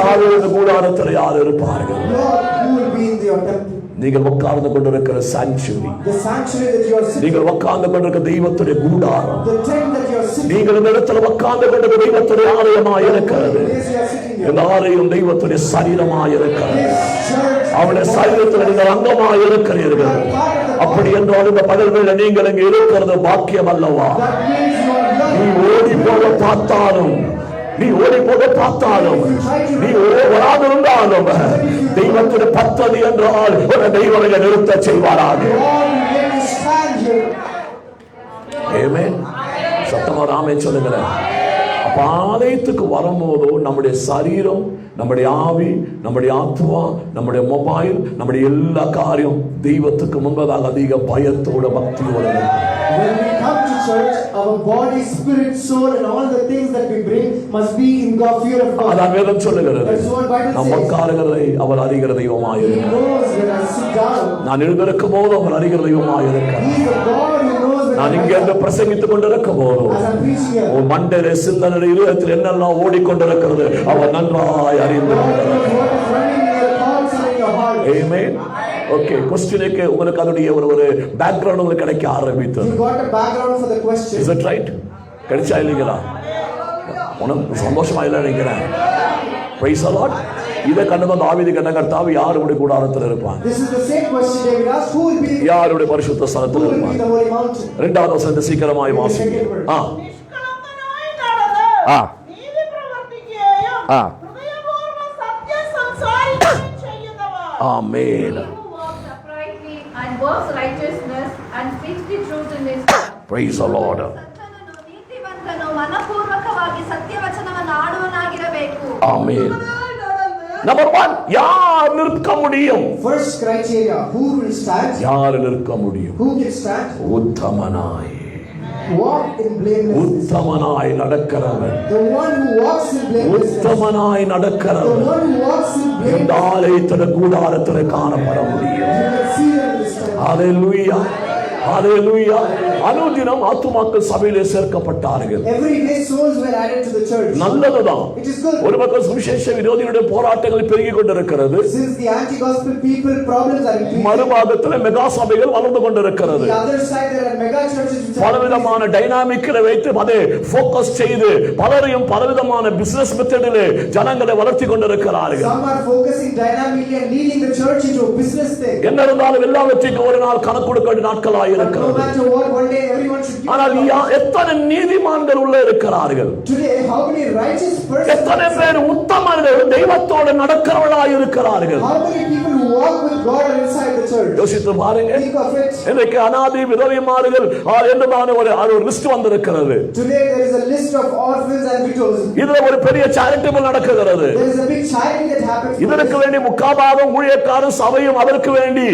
தாவீது கூடாரத்தில் யார் இருப்பார்கள்? Lord, who will be in your temple? நீங்கள் உட்கார்ந்து கொண்டிருக்கிற sanctuary, The sanctuary that you are sitting. நீங்கள் உட்கார்ந்து கொண்டிருக்கிற தெய்வத்துடைய கூடாரம், The tent that you are sitting. நீங்கள் இந்த இடத்துல உட்கார்ந்து கொண்டிருக்கிற தெய்வத்துடைய ஆலயமாய் இருக்கிறது. Place you are sitting here. இந்த ஆலயம் தெய்வத்துடைய சரீரமாய் இருக்கிறது. This church. அவருடைய சரீரத்தில் நீங்கள் அங்கமாய் இருக்கிறீர்கள். அப்படி என்றால் இந்த பகல்களில் நீங்கள் இங்கே இருக்கிறது பாக்கியம் அல்லவா? That means you are loved. நீ ஓடி போக பார்த்தாலும், நீ ஓடி போக பார்த்தாலும், நீ வராதிருந்தாலும் தெய்வத்துடைய பத்ததி என்றால் ஒரு தெய்வம் நிறுத்த செய்வாராக. God will make you stand here. ஆமென். சத்தமா ஆமென் சொல்லுங்களேன். அப்ப ஆலயத்துக்கு வரும்போது நம்முடைய சரீரம், நம்முடைய ஆவி, நம்முடைய ஆத்மா, நம்முடைய மொபைல், நம்முடைய எல்லா காரியம் தெய்வத்துக்கு முன்பதாக அதிக பயத்தோட பக்தியோட இருக்கும். When we come to church, our body, spirit, soul, and all the things that we bring must be in God, fear of God. அதான் வேதம் சொல்லுகிறது, That's what Bible நம் says. உட்காருகிறதை அவர் அறிகிற தெய்வமாய் He இருக்கிறார். knows when I sit down. நான் எழுந்திருக்கும் போது அவர் அறிகிற தெய்வமாய் இருக்கிறார். He is the God who knows when நான் I இங்க இருந்து பிரசங்கித்துக் கொண்டிருக்கும் போது as I'm preaching here. உன் மண்டையில சிந்தனை இருதயத்தில் என்னெல்லாம் ஓடிக்கொண்டிருக்கிறது அவர் நன்றாய் அறிந்து God கொண்டிருக்கிறார். knows what is running in your thoughts and in your heart. ஆமென். ஓகே, क्वेश्चनக்கு உங்களுக்கு அதோட ஒரு பேக்ரவுண்ட் உங்களுக்கு கிடைக்க ஆரம்பித்தது. You got a background for the question. Is it right? கிடைச்சா இல்லைங்களா? உனக்கு சந்தோஷமா இல்லை நினைக்கிறேன். Praise the Lord. இதை கண்டதும் தாவீது கேட்ட, கர்த்தாவே யாருடைய கூடாரத்தில் இருப்பாங்க? This is the same question David asked. Who will be யாருடைய பரிசுத்த who ஸ்தலத்தில் will be இருப்பாங்க? the holy mountain? இரண்டாவது வசனத்தை சீக்கிரமாய் வாசிங்க. நிஷ்கலங்கனாய் நடந்து ஆ. நீதி பிரவர்த்திக்கையும் ஆ. ஹிருதயபூர்வ சத்திய சம்சாரிகளையும் செய்யுந்தவர். ஆமென். He who walks uprightly and works righteousness and speaks the truth in his heart. Praise the Lord. ಸಜ್ಜನನು ನೀತಿವಂತನು ಮನಪೂರ್ವಕವಾಗಿ ಸತ್ಯವಚನವನ್ನು ಆಡುವನಾಗಿರಬೇಕು. ஆமென். நம்பர் 1, யார் நிற்க முடியும்? First criteria, who will stand? யார் நிற்க முடியும்? Who can stand? உத்தமனாய், Walk in blamelessness. உத்தமனாய் நடக்கிறவன், The one who walks in blamelessness. உத்தமனாய் The நடக்கிறவன் one who walks in இந்த blamelessness. ஆலயத்தின் கூடாரத்தில் காணப்பட முடியும். You can see them in this time. ஹalleluya, ஹalleluya. அனுதினம் ஆத்துமாக்கள் சபையிலே சேர்க்கப்பட்டார்கள். Every day souls were added to the church. நல்லதுதான். It is good. ஒரு பக்கம் சுவிசேஷ விரோதிகளுடைய போராட்டங்கள் பெருகிக் கொண்டிருக்கிறது. Since the anti-gospel people problems are increasing. மறுபாகத்தில் மெகா சபைகள் வளர்ந்து கொண்டிருக்கிறது. The other side there are mega churches which are பலவிதமான டைனாமிக்களை வைத்து அதை போக்கஸ் செய்து பலரையும் பலவிதமான பிசினஸ் மெத்தடிலே ஜனங்களை வளர்த்தி கொண்டிருக்கிறார்கள். some are focusing dynamically and leading the church into a business thing. என்ன இருந்தாலும் எல்லாவற்றுக்கும் ஒரு நாள் கணக்கு கொடுக்க வேண்டிய நாட்களாக No இருக்கிறது. matter what, one day everyone should give. ஆனால் எத்தனை நீதிமான்கள் உள்ள இருக்கிறார்கள்? Today, how many righteous persons? எத்தனை பேர் உத்தமர்கள் தெய்வத்தோடு நடக்கிறவர்களாக இருக்கிறார்கள்? How many people who walk with God are inside the church? யோசித்து பாருங்க. Think of it. இன்றைக்கு அனாதை விதவைமார்கள் என்றுதான ஒரு லிஸ்ட் வந்திருக்கிறது. Today there is a list of orphans and widows. இதுல ஒரு பெரிய சேரிட்டபிள் நடக்கிறது. There is a big charity that happens. இதற்கு வேண்டி முக்காபாகம் ஊழியக்காரரும் சபையும் அதற்கு வேண்டி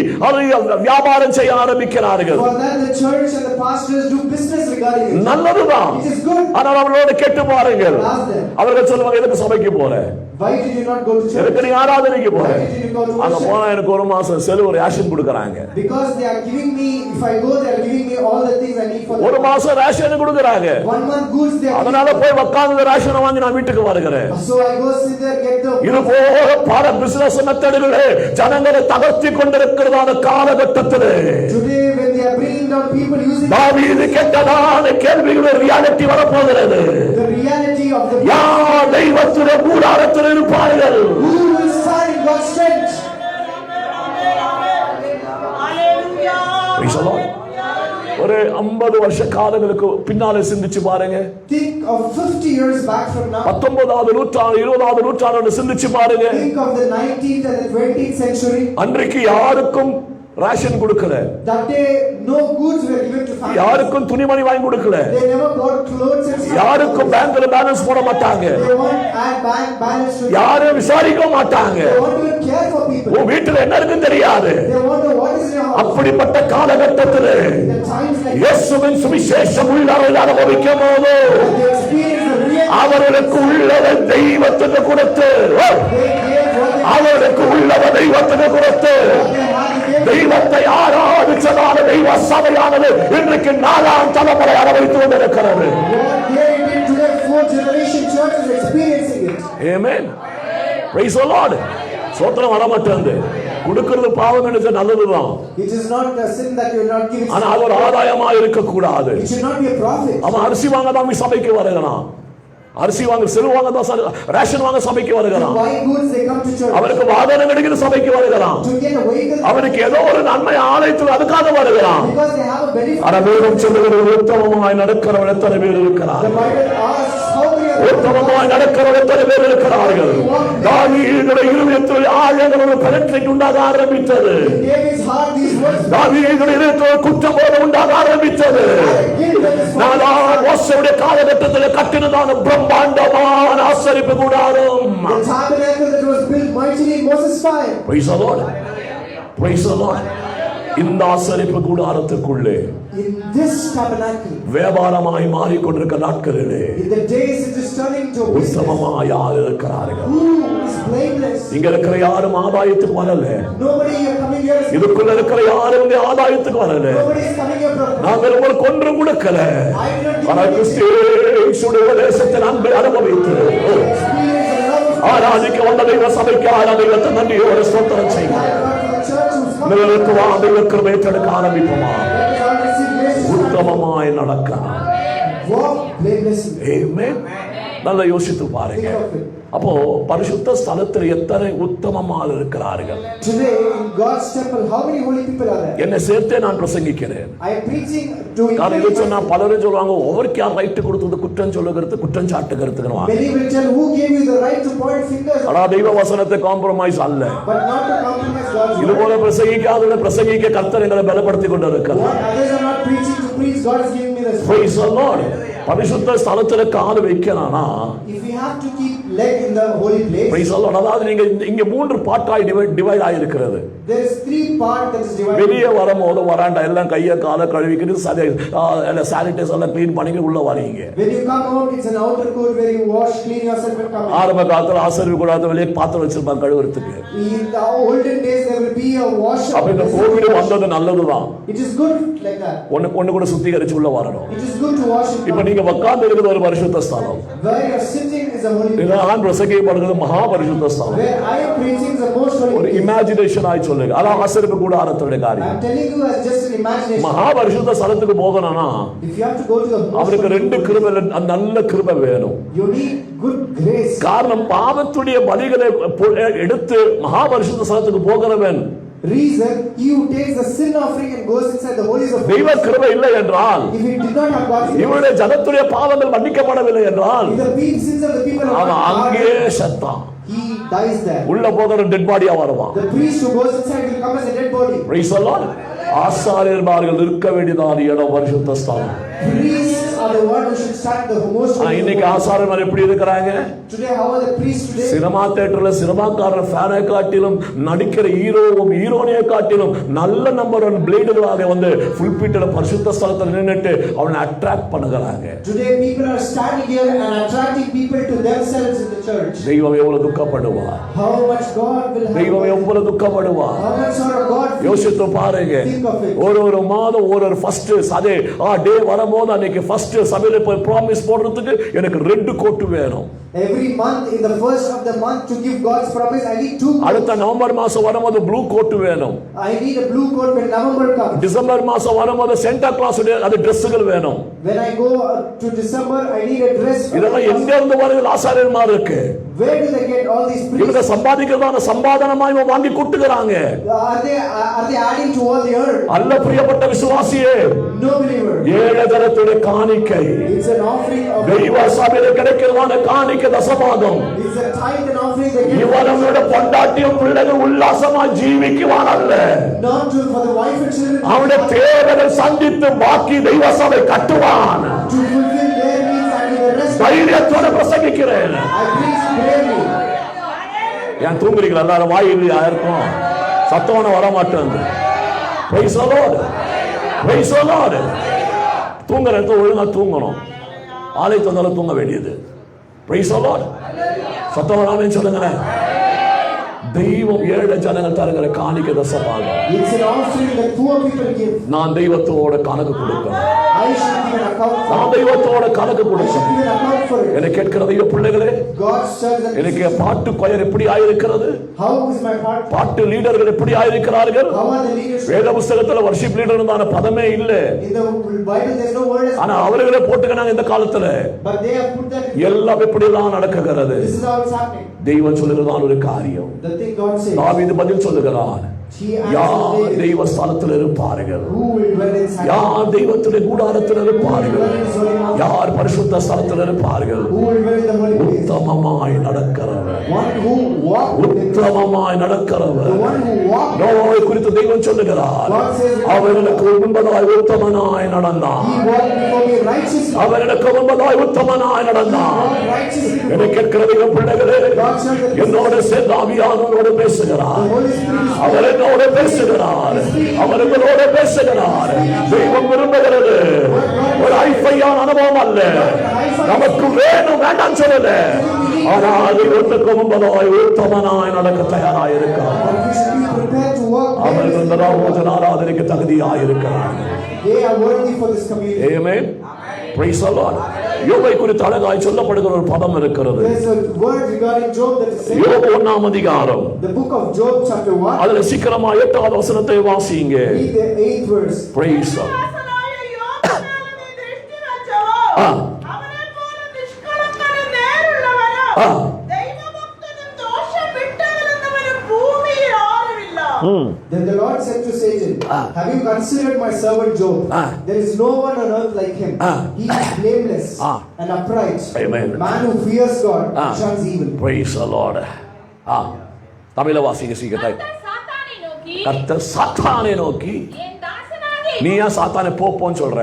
வியாபாரம் செய்ய ஆரம்பிக்கிறார்கள். For that the church and the pastors do business regarding it. நல்லதுதான். It is good. ஆனால் அவர்களோட கேட்டு பாருங்கள். Ask them. அவர்கள் சொல்லுவாங்க, எதுக்கு சபைக்கு போற? Why did you not go to church? எதுக்கு நீ ஆராதனைக்கு போற? Why did you go to அங்க worship? போனா எனக்கு ஒரு மாசம் செலவு ரேஷன் கொடுக்கறாங்க. Because they are giving me, if I go they are giving me all the things I need for ஒரு மாசம் ரேஷன் கொடுக்கறாங்க. 1 month goods they are அதனால போய் உட்கார்ந்து ரேஷன் வாங்கி நான் வீட்டுக்கு வருகிறேன். giving. So I go sit there get the இது போல பல பிசினஸ் மெத்தடுகளே ஜனங்களை தகர்த்தி கொண்டிருக்கிறதான காலகட்டத்திலே today when they are bringing down people using தாவீது கேட்டதான கேள்விகள் ரியாலிட்டி வரப்போகிறது. the reality of the யார் தெய்வத்துடைய கூடாரத்தில் இருப்பார்கள்? who will stand in God's strength. Praise the Lord. ஒரு 50 வருஷ காலங்களுக்கு பின்னாலே சிந்திச்சு பாருங்க. Think of 50 years back from now. 19வது நூற்றாண்டு 20வது நூற்றாண்டு சிந்திச்சு பாருங்க. Think of the 19th and the 20th century. அன்றைக்கு யாருக்கும் ரேஷன் கொடுக்கல. That day no goods were given to families. யாருக்கும் துணிமணி வாங்கி கொடுக்கல. They never bought clothes and stuff. யாருக்கும் பேங்க்ல பேலன்ஸ் போட மாட்டாங்க. They won't add bank balance to. யாரும் விசாரிக்க மாட்டாங்க. They won't even care for people. உன் வீட்டுல என்ன இருக்குன்னு தெரியாது. They wonder what is in your house. அப்படிப்பட்ட காலகட்டத்திலே The times like இயேசுவின் சுவிசேஷம் உள்ளவர்கள் அனுபவிக்கும் போது they experience the real. அவர்களுக்கு உள்ளதை தெய்வத்துக்கு கொடுத்து They gave what they அவர்களுக்கு உள்ளதை தெய்வத்துக்கு கொடுத்து had. They gave. தெய்வத்தை ஆராதிச்சதான தெய்வ சபையானது இன்றைக்கு 4ஆம் தலைமுறை அனுபவித்து கொண்டிருக்கிறது. What they did today, 4th generation church is experiencing it. Amen. Praise the Lord. சோத்திரம் வரமாட்டேங்குது. கொடுக்கிறது பாவம் என்று நல்லதுதான். It is not a sin that you are not giving. ஆனா அது ஒரு ஆதாயமா இருக்க கூடாது. It should not be a profit. அவன் அரிசி வாங்க தான் சபைக்கு வருகிறான். அரிசி வாங்க செலவு வாங்க தான் ரேஷன் வாங்க சபைக்கு To வருகிறான். buy goods they come to church. அவனுக்கு வாகனம் கிடைக்கிற சபைக்கு வருகிறான். To get a vehicle அவனுக்கு ஏதோ ஒரு நன்மை ஆலயத்தில் அதுக்காக வருகிறான். because they have a benefit. அறவேகம் சொல்லுகிற உத்தமமாய் நடக்கிறவன் எத்தனை பேர் இருக்கிறார்? The Bible asks how many உத்தமமாய் நடக்கிறவன் எத்தனை பேர் இருக்கிறார்கள்? தாவீதுடைய இருதயத்தில் ஆழங்கள் பெனட்ரேட் உண்டாக ஆரம்பித்தது. David's heart these words. தாவீதுடைய இருதயத்தில் குற்றபோதம் உண்டாக ஆரம்பித்தது. மோசேயுடைய காலகட்டத்தில் கட்டினதான பிரம்மாண்டமான ஆசரிப்பு கூடாரம். The tabernacle that was built mightily in Moses' time. Praise the Lord. Praise the Lord. இந்த ஆசரிப்பு கூடாரத்துக்குள்ளே In this tabernacle, வியாபாரமாய் மாறிக்கொண்டிருக்கிற நாட்களிலே in the days it is turning to a business. உத்தமமாய் யார் இருக்கிறார்கள்? Who is blameless? இங்க இருக்கிற யாரும் ஆதாயத்துக்கு வரல. Nobody is coming here. இதுக்குள்ள இருக்கிற யாரும் இங்க ஆதாயத்துக்கு வரல. Nobody is coming here from. நாங்கள் உங்களுக்கு ஒன்றும் கொடுக்கல. I did not ஆனால் கிறிஸ்துவின் தேசத்தின் அன்பை அனுபவித்து experience the love of ஆராதிக்க வந்த தெய்வ சபைக்கு ஆராதிக்க நன்றியோடு ஸ்தோத்திரம் செய்யுங்கள். God for the church who's come. நிலவுக்கு வா தெய்வ கிருபை எடுக்க ஆரம்பிப்போமா? Let us all receive grace. உத்தமமாய் நடக்கலாம். Walk blamelessly. Amen. நல்லா யோசித்து பாருங்க. Think of it. அப்போ பரிசுத்த ஸ்தலத்தில் எத்தனை உத்தமமாக இருக்கிறார்கள். Today in God's temple, how many holy people are there? என்னை சேர்த்தே நான் பிரசங்கிக்கிறேன். I am preaching to காரணம் இது சொன்னா பலரும் சொல்லுவாங்க, ஒவ்வொருக்கு யார் ரைட் கொடுத்தது குற்றம் சொல்லுகிறது குற்றம் சாட்டுகிறதுக்கு. Many will tell, who gave you the right to point fingers, ஆனா தெய்வ வசனத்தை காம்ப்ரமைஸ் அல்ல. but not to compromise God's இது word. போல பிரசங்கிக்காத பிரசங்கிக்க கர்த்தர் எங்களை பலப்படுத்திக் கொண்டிருக்கிறார். What others are not preaching to preach, God is giving me the strength. Praise the Lord. பரிசுத்த ஸ்தலத்துல கால் வைக்கறானா, If we have to keep leg in the holy place, praise the Lord. அதாவது நீங்க இங்க மூன்று பார்ட்டாய் divide ஆயிருக்கிறது. there is three parts that is divided. வெளியே வரும்போது வராண்டா எல்லாம் கையை காலை கழுவிக்கிட்டு சானிடைஸ் எல்லாம் க்ளீன் பண்ணிட்டு உள்ள வரீங்க. When you come out, it's an outer court where you wash, clean yourself and come in. ஆரம்ப காலத்துல ஆசரிப்பு கூடாத வெளியே பாத்திரம் வச்சிருப்பாங்க கழுவுறதுக்கு. In the olden days, there will be a washer. அப்ப இந்த கோவிட் வந்தது நல்லதுதான். It is good like that. ஒண்ணு கூட சுத்திகரிச்சு உள்ள வரணும். It is good to wash it. இப்ப நீங்க உட்கார்ந்து இருக்கிறது ஒரு பரிசுத்த ஸ்தலம். Where you are sitting is a holy place. நான் பிரசங்கிக்கப்படுகிறது மகா பரிசுத்த ஸ்தலம். Where I am preaching is the most holy ஒரு place. இமேஜினேஷன் ஆய் சொல்லுங்க. அதான் ஆசரிப்பு கூடாரத்தோட I காரியம். am telling you as just an imagination. மகா பரிசுத்த ஸ்தலத்துக்கு போகணும்னா If you have to go to the most அவருக்கு holy ரெண்டு place, கிருபை, நல்ல கிருபை வேணும். you need good grace. காரணம் பாவத்துடைய பலிகளை எடுத்து மகா பரிசுத்த ஸ்தலத்துக்கு போகிறவன் Reason, he who takes the sin offering and goes inside the holies of தெய்வ holies. கிருபை இல்லை என்றால், If he did not have God's grace, இவருடைய ஜனத்துடைய பாவங்கள் மன்னிக்கப்படவில்லை என்றால், if the sins of the people are அவன் not அங்கே pardoned, செத்தான். he dies there. உள்ள போகிற டெட் பாடியா வருவான். The priest who goes inside will come as a dead body. Praise the Lord. ஆசாரியர்கள் இருக்க வேண்டியதான இடம் பரிசுத்த ஸ்தலம். Priests are the one who should stand the most holy. இன்னைக்கு ஆசாரியர்கள் எப்படி இருக்கிறாங்க? Today, how are the priests today? Cinema தியேட்டர்ல சினிமாக்காரன் ஃபேனை காட்டிலும் நடிக்கிற ஹீரோவும் ஹீரோனியை காட்டிலும் நல்ல நம்பர் ஒன் பிளேடுகளாக வந்து புல்பிட்டில் பரிசுத்த ஸ்தலத்தில் நின்னுட்டு அவனை attract பண்ணுகிறாங்க. Today, people are standing here and attracting people to themselves in the church. தெய்வம் எவ்வளவு துக்கப்படுவார். How much God will have. தெய்வம் எவ்வளவு துக்கப்படுவார். How much sorrow God feels. யோசித்து பாருங்க. Think of it. ஒரு மாதம் ஒரு ஃபர்ஸ்ட் அதே டே வரும்போது அன்னைக்கு ஃபர்ஸ்ட் சபையில போய் ப்ராமிஸ் போடுறதுக்கு எனக்கு ரெட் கோட் வேணும். Every month, in the first of the month, to give God's promise, I need 2 coats. அடுத்த நவம்பர் மாசம் வரும்போது ப்ளூ கோட் வேணும். I need a blue coat when November comes. December மாசம் வரும்போது சென்டா கிளாஸ் அது டிரெஸ்கள் வேணும். When I go to December, I need a dress. இதெல்லாம் எங்க இருந்து வருது? ஆசாரியர்மார் இருக்கு. Where do they get all these priests? இவங்க சம்பாதிக்கிறதான சம்பாதனமா இவங்க வாங்கி கொட்டுகிறாங்க. Are they adding to all the earth? அல்ல பிரியப்பட்ட விசுவாசியே, No believer. ஏழதரத்துடைய காணிக்கை, It's an offering of. தெய்வ சபையில கிடைக்கிறதான காணிக்கை தசபாகம். It's a tithe and offering they get. இவனோட பொண்டாட்டியும் பிள்ளைகள் உல்லாசமா ஜீவிக்குவான் அல்ல, Not to for the wife and children. அவனுடைய தேவைகளை சந்தித்து பாக்கி தெய்வ சபை கட்டுவான். To fulfill their needs and the rest. தைரியத்தோட பிரசங்கிக்கிறேன். I preach bravely. ஏன் தூங்குறீங்களா? எல்லாரும் வாய் இல்லையா இருக்கும்? சத்தமான வர மாட்டேன். Praise the Lord. Praise the Lord. தூங்குற இடத்துல ஒழுங்கா தூங்கணும். ஆலயத்துல வந்தாலும் தூங்க வேண்டியது. Praise the Lord. சத்தம் வராமன்னு சொல்லுங்களேன். தெய்வம் ஏழை ஜனங்கள் தருகிற காணிக்கை தசபாகம். It's an offering that poor people give. நான் தெய்வத்தோட கணக்கு கொடுக்கணும். I should give an account for நான் it. தெய்வத்தோட கணக்கு I should கொடுக்கணும். give an account for it. என்னை கேட்கிற தெய்வ பிள்ளைகளே, God's church that எனக்கு பாட்டு கொயர் எப்படி ஆயிருக்கிறது? how is my part? பாட்டு லீடர்கள் எப்படி ஆயிருக்கிறார்கள்? How are the leaders? வேத புஸ்தகத்துல வர்ஷிப் லீடர்தான பதமே இல்ல. In the Bible there's no word as ஆனா அவர்களே போட்டுக்கனாங்க இந்த காலத்துல. but they have put that. எல்லாம் எப்படிலாம் நடக்குகிறது? This is how it's happening. தெய்வம் சொல்லுகிறதான ஒரு காரியம். The thing God says. தாவீது பதில் சொல்லுகிறான். He யார் answered David, தெய்வ ஸ்தலத்தில் இருப்பார்கள்? who will dwell inside? யார் தெய்வத்துடைய கூடாரத்தில் இருப்பார்கள்? யார் பரிசுத்த ஸ்தலத்தில் இருப்பார்கள்? Who will dwell in the holy place? உத்தமமாய் நடக்கிறவர், One who walked with him. உத்தமமாய் நடக்கிறவர். The one who walked. நோவாவை குறித்து தெய்வம் சொல்லுகிறார். God says, அவர்களுக்கு முன்பதாய் உத்தமனாய் நடந்தான். he walked before me righteously. அவர்களுக்கு முன்பதாய் உத்தமனாய் நடந்தான். Walked righteously. என்னை கேட்கிற தெய்வ பிள்ளைகளே, என்னோட சேர்ந்து ஆவியானவரோடு பேசுகிறார். The Holy Spirit is அவர் என்னோட பேசுகிறார். அவர் உங்களோட பேசுகிறார். தெய்வம் விரும்புகிறது ஒரு ஐஃபையான அனுபவம் அல்ல. நமக்கு வேணும் வேண்டாம் சொல்லல, ஆனால் ஒன்றுக்கு முன்பதாய் உத்தமனாய் நடக்க தயாராக இருக்கிறார். but we should be prepared to walk. அவர்கள் இந்த ராமோஜன ஆராதனைக்கு தகுதியாக இருக்கிறார். They are worthy for this community. Amen. Praise the Lord. யோபை குறித்து அழகாய் சொல்லப்படுகிற ஒரு பதம் இருக்கிறது. There is a word regarding Job that is said. யோபு 1ஆம் அதிகாரம். The book of Job chapter 1. அதுல சீக்கிரமா 8வது வசனத்தை வாசிங்க. Read the 8th verse. Praise the Lord. దాసనాయ యోబు మీద నీ దృష్టి వచ్చావో ఆ. அவனை போல நிஷ்கலங்கனும் ദൈവഭക്തനും ദോഷം വിട്ടകലുന്നവനും ഭൂമിയിൽ ആരുമില്ല. Then the Lord said to Satan, have you considered my servant Job? There is no one on earth like him. He is blameless and upright. Amen. Man who fears God and shuns evil. Praise the Lord. தமிழ வாசிங்க சீக்கிரத்தை. கர்த்தர் சாத்தானை நோக்கி, நீ ஏன் சாத்தானை போன்னு சொல்ற?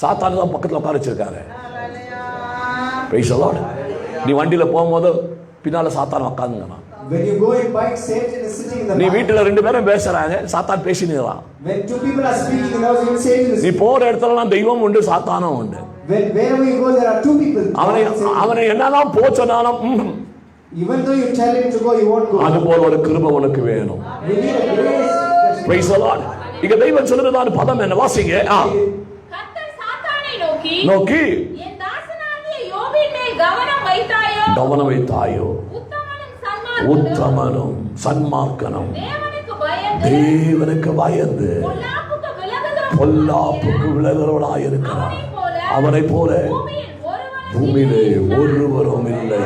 சாத்தானை தான் பக்கத்துல உட்கார வச்சிருக்காரு. Praise the Lord. நீ வண்டியில போகும்போது பின்னால சாத்தான் உட்கார்ந்துங்கனா. When you go in bike, Satan is sitting in the back. நீ வீட்டுல ரெண்டு பேரும் பேசுறாங்க, சாத்தான் பேசினேறான். When two people are speaking in the house, even Satan is. நீ போற இடத்துலலாம் தெய்வம் உண்டு, சாத்தானும் உண்டு. Wherever you go, there are two people. அவனை என்னதான் போ சொன்னாலும் even though you tell him to go, he won't go. அது போல ஒரு கிருபை உனக்கு வேணும். We need a grace. Praise the Lord. இங்க தெய்வம் சொல்றதான பதம் என்ன வாசிங்க. கர்த்தர் சாத்தானை நோக்கி என் தாசனாகிய யோபின் மேல் கவனம் வைத்தாயோ உத்தமனும் சன்மார்க்கனும் தேவனுக்கு பயந்து பொல்லாப்புக்கு விலகிறவனாய் இருக்கிறார். அவனை போல பூமியிலே ஒருவரும் இல்லை.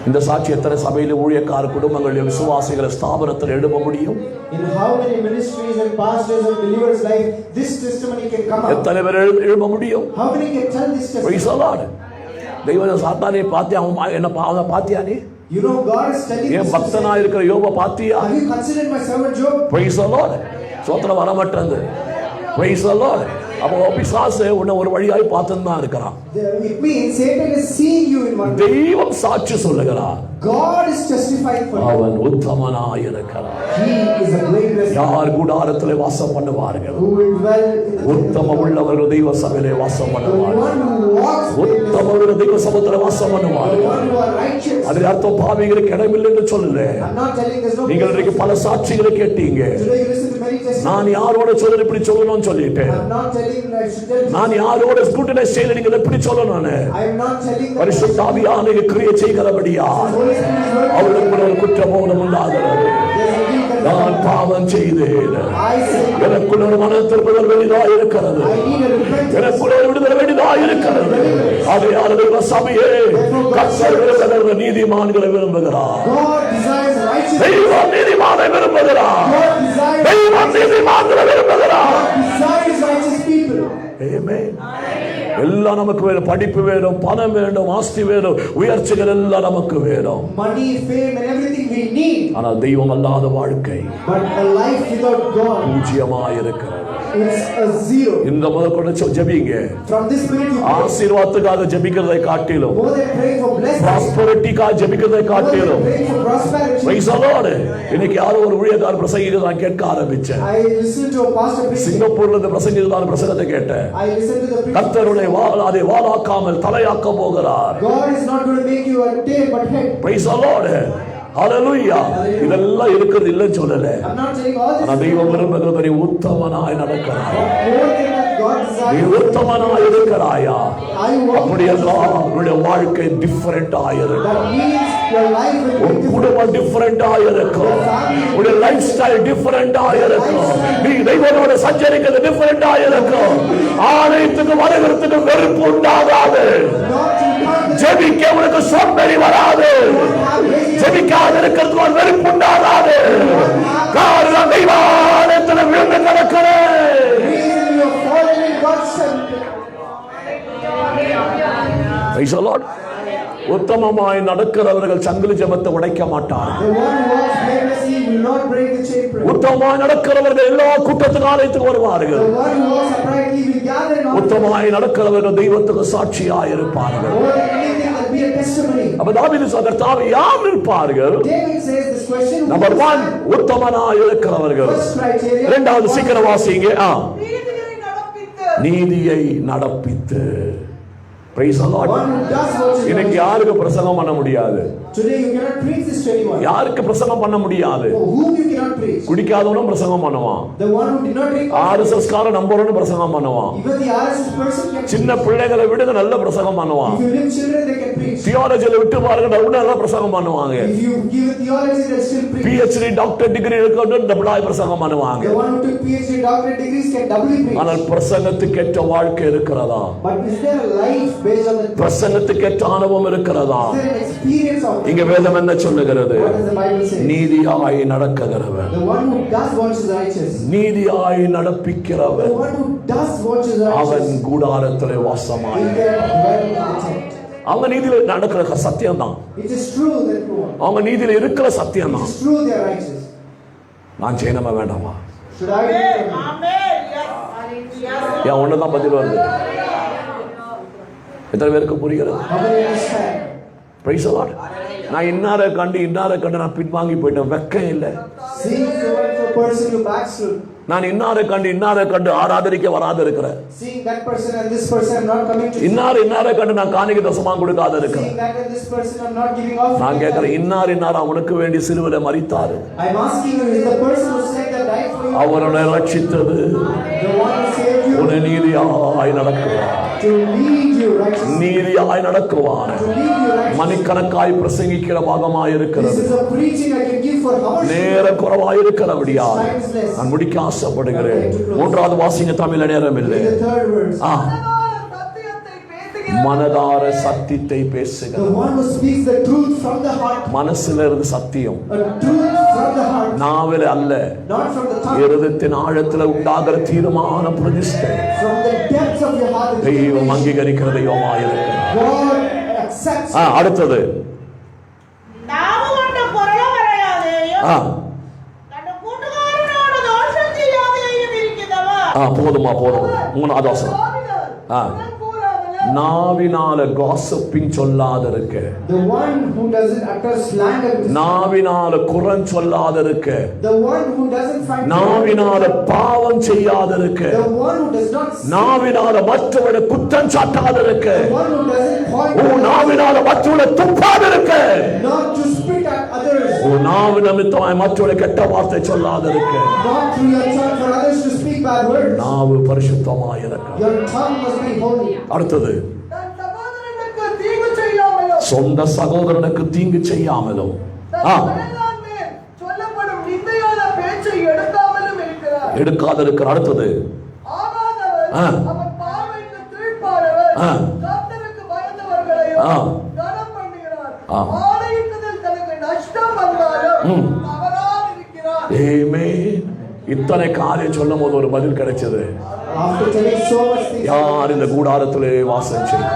இந்த சாட்சி எத்தனை சபையில ஊழியக்கார குடும்பங்களில் விசுவாசிகளை ஸ்தாபனத்தில் எழுப்ப முடியும்? In how many ministries and pastors and believers life this testimony can come out? எத்தனை பேர் எழுப்ப முடியும்? How many can tell this testimony? Praise the Lord. தெய்வம் சாத்தானை பாத்தியா? என்ன பாத்தியா நீ? You know God is telling ஏன் பக்தனா இருக்கிற யோப பாத்தியா? Have you considered my servant Job? Praise the Lord. சோத்திரம் வர மாட்டேங்குது. Praise the Lord. அப்போ பிசாசு உன்னை ஒரு வழியாய் பார்த்துன்னு தான் இருக்கிறான். It means Satan is seeing you in one. தெய்வம் சாட்சி சொல்லுகிறார். God is testifying for you. அவன் உத்தமனாய் இருக்கிறான். He is a blameless. யார் கூடாரத்திலே வாசம் பண்ணுவார்கள்? Who will dwell in the உத்தம உள்ளவர்கள் தெய்வ சபையிலே வாசம் பண்ணுவார்கள். உத்தமர்கள் தெய்வ சபையிலே வாசம் பண்ணுவார்கள். அது அர்த்தம் பாவிகளுக்கு இடமில்லை என்று சொல்லல. நீங்கள் இன்றைக்கு பல சாட்சிகளை கேட்டீங்க. நான் யாரோட சொல்ல இப்படி சொல்லணும்னு சொல்லிட்டேன். நான் யாரோட ஸ்கூட்டனைஸ் செய்ய நீங்கள் எப்படி சொல்லணும்? பரிசுத்த ஆவியானவர் கிரியை செய்கிறபடியா அவர்களுக்கு ஒரு குற்றமோனம் உண்டாகிறது. நான் பாவம் செய்தேன். எனக்குள்ள ஒரு மன திருப்புதல் வெளிதாக இருக்கிறது. எனக்குள்ள ஒரு விடுதலை வெளிதாக இருக்கிறது. ஆகையால் சபையே கர்த்தர் விரும்புகிற நீதிமான்களை விரும்புகிறார். தெய்வம் நீதிமானை விரும்புகிறார். தெய்வம் நீதிமான்களை விரும்புகிறார். Amen. எல்லாம் நமக்கு வேணும். படிப்பு வேணும், பணம் வேணும், ஆஸ்தி வேணும், உயர்ச்சிகள் எல்லாம் நமக்கு வேணும். Money, fame and everything we need. ஆனால் தெய்வம் அல்லாத வாழ்க்கை But a life without God பூஜ்யமாய் இருக்கிறது. It's a zero. இந்த முதல் கொண்டு ஜெபிங்க. From this minute you ஆசீர்வாதத்துக்காக ஜெபிக்கிறதை காட்டிலும், more than praying for blessings, prosperity-க்காக ஜெபிக்கிறதை காட்டிலும், praying for prosperity. praise the Lord. இன்னைக்கு யாரோ ஒரு ஊழியக்காரர் பிரசங்கிக்கிறத நான் கேட்க ஆரம்பிச்சேன். I listened to a pastor preaching. சிங்கப்பூர்ல இருந்து பிரசங்கிக்கிறதான பிரசங்கத்தை கேட்டேன். I listened to the preaching. கர்த்தருடைய அதை வாளாக்காமல் தலையாக்க போகிறார். God is not going to make you a tail but head. praise the Lord. Hallelujah. இதெல்லாம் இருக்கிறது இல்லைன்னு சொல்லல. I'm not saying all this. ஆனால் தெய்வம் விரும்புகிறபடி உத்தமனாய் நடக்கிறார். நீ உத்தமனாய் இருக்கிறாயா? அப்படி என்றால் உன்னுடைய வாழ்க்கை டிஃபரெண்ட் ஆயிருக்கும். உன் குடும்பம் டிஃபரெண்ட் ஆயிருக்கும். உன்னுடைய லைஃப் ஸ்டைல் டிஃபரெண்ட் ஆயிருக்கும். நீ தெய்வத்தோட சஞ்சரிக்கிறது டிஃபரெண்ட் ஆயிருக்கும். ஆலயத்துக்கு வருகிறதுக்கு வெறுப்பு உண்டாகாது. ஜெபிக்க உனக்கு சோம்பேறி வராது. ஜெபிக்காத இருக்கிறதுக்கு ஒரு வெறுப்பு உண்டாகாது. காரணம் தெய்வாலயத்தில் விழுந்து கிடக்கிறேன். Praise the Lord. உத்தமமாய் நடக்கிறவர்கள் சங்கிலி ஜெபத்தை உடைக்க மாட்டார்கள். உத்தமமாய் நடக்கிறவர்கள் எல்லா கூட்டத்துக்கு ஆலயத்துக்கு வருவார்கள். உத்தமமாய் நடக்கிறவர்கள் தெய்வத்துக்கு சாட்சியாய் இருப்பார்கள். அப்ப தாவீது சொல்றார், யார் இருப்பார்கள்? நம்பர் 1 உத்தமனாய் இருக்கிறவர்கள். இரண்டாவது சீக்கிரம் வாசிங்க. நீதியை நடப்பித்து. Praise the Lord. இன்னைக்கு யாருக்கு பிரசங்கம் பண்ண முடியாது? Today you cannot preach this to anyone. யாருக்கு பிரசங்கம் பண்ண முடியாது? Whom you cannot preach. குடிக்காதவனும் பிரசங்கம் பண்ணுவான். The one who did not drink. RSS கார நம்பறவனும் பிரசங்கம் பண்ணுவான். Even the RSS person can. சின்ன பிள்ளைகளை விட நல்ல பிரசங்கம் பண்ணுவான். If you leave children they can preach. தியாலஜில விட்டு பாருங்க நல்ல பிரசங்கம் பண்ணுவாங்க. If you give theology they still preach. PhD doctor degree எடுக்கறவங்க டபுளாய் பிரசங்கம் பண்ணுவாங்க. The one who took PhD doctorate degrees can doubly preach. ஆனால் பிரசங்கத்துக்கு ஏற்ற வாழ்க்கை இருக்கிறதா? But is there a life based on the பிரசங்கத்துக்கு ஏற்ற அனுபவம் இருக்கிறதா? Is there an experience of இங்க வேதம் என்ன சொல்லுகிறது? What does the Bible say? நீதியாய் நடக்கிறவன், The one who does what is righteous. நீதியாய் The நடப்பிக்கிறவன் one who does what is அவன் righteous. கூடாரத்திலே வாசமாய். He can dwell in the tent. அவங்க நீதியில நடக்கிற சத்தியம் தான். It is true that அவங்க நீதியில இருக்கிற சத்தியம் it தான். is true they are righteous. நான் செய்யணுமா வேண்டாமா? Should I do it? Amen. Yes. ஏன் ஒண்ணுதான் பதில் வருது? எத்தனை பேருக்கு புரிகிறது? How many understand? Praise the Lord. நான் இன்னாரை கண்டு நான் பின்வாங்கி போயிட்டேன். வெக்கம் இல்லை. Seeing the one for person who backslid. நான் இன்னாரை கண்டு ஆராதரிக்க வராது இருக்கிறேன். Seeing that person and this person I'm not coming to. இன்னாரை கண்டு நான் காணிக்கை தசமாம் கொடுக்காத இருக்கிறேன். Seeing that and this person I'm not giving off. நான் கேட்கிறேன், இன்னார் அவனுக்கு வேண்டி சிலுவையில மரித்தாரு. I'm asking you, is the person who said that died for you? அவனை ரட்சித்தது The one who saved you? உன்னை நீதியாய் நடக்குவான். To lead you righteously. நீதியாய் நடக்குவான். To lead you righteously. மணிக்கணக்காய் பிரசங்கிக்கிற பாகமாய் This இருக்கிறது. is a preaching I can give for how much? நேர குறைவாய் இருக்கிறபடியா நான் முடிக்க ஆசைப்படுகிறேன். மூன்றாவது வாசிங்க, தமிழ் நேரம் இல்லை. The third verse. மனதார சத்தியத்தை பேசுகிற The one who speaks the truth from the heart. மனசுல இருந்து சத்தியம், A truth from the heart. நாவில அல்ல, Not from the tongue. இருதயத்தின் ஆழத்துல உண்டாகிற தீர்மான பிரதிஷ்டை From the depths of your heart. தெய்வம் அங்கீகரிக்கிற தெய்வமாயிருக்கிறார். God accepts. அடுத்தது நாவு கொண்ட குரலை வரையாதேயும் தன் கூட்டுக்காரனோடு தோஷம் செய்யாதேயும் இருக்கிறவா. போதும். மூணாவது வசனம். நாவினால காசிப்பிங் சொல்லாதிருக்க. The one who doesn't utter slander. நாவினால குறம் சொல்லாதிருக்க. The one who doesn't find. நாவினால பாவம் செய்யாதிருக்க. The one who does not. நாவினால மற்றவரை குற்றம் சாட்டாதிருக்க. The one who doesn't point. நாவினால மற்றவரை துப்பாதிருக்க. Not to spit at others. நாவு நிமித்தமாய் மற்றவரை கெட்ட வார்த்தை சொல்லாதிருக்க. Not through your tongue for others to speak bad words. நாவு பரிசுத்தமாயிருக்க. Your tongue must be holy. அடுத்தது சொந்த சகோதரனுக்கு தீங்கு செய்யாமலும் எடுக்காதிருக்கிற. அடுத்தது இத்தனை காரியம் சொல்லும் போது ஒரு பதில் கிடைச்சது. யார் இந்த கூடாரத்திலே வாசம் செய்யும்?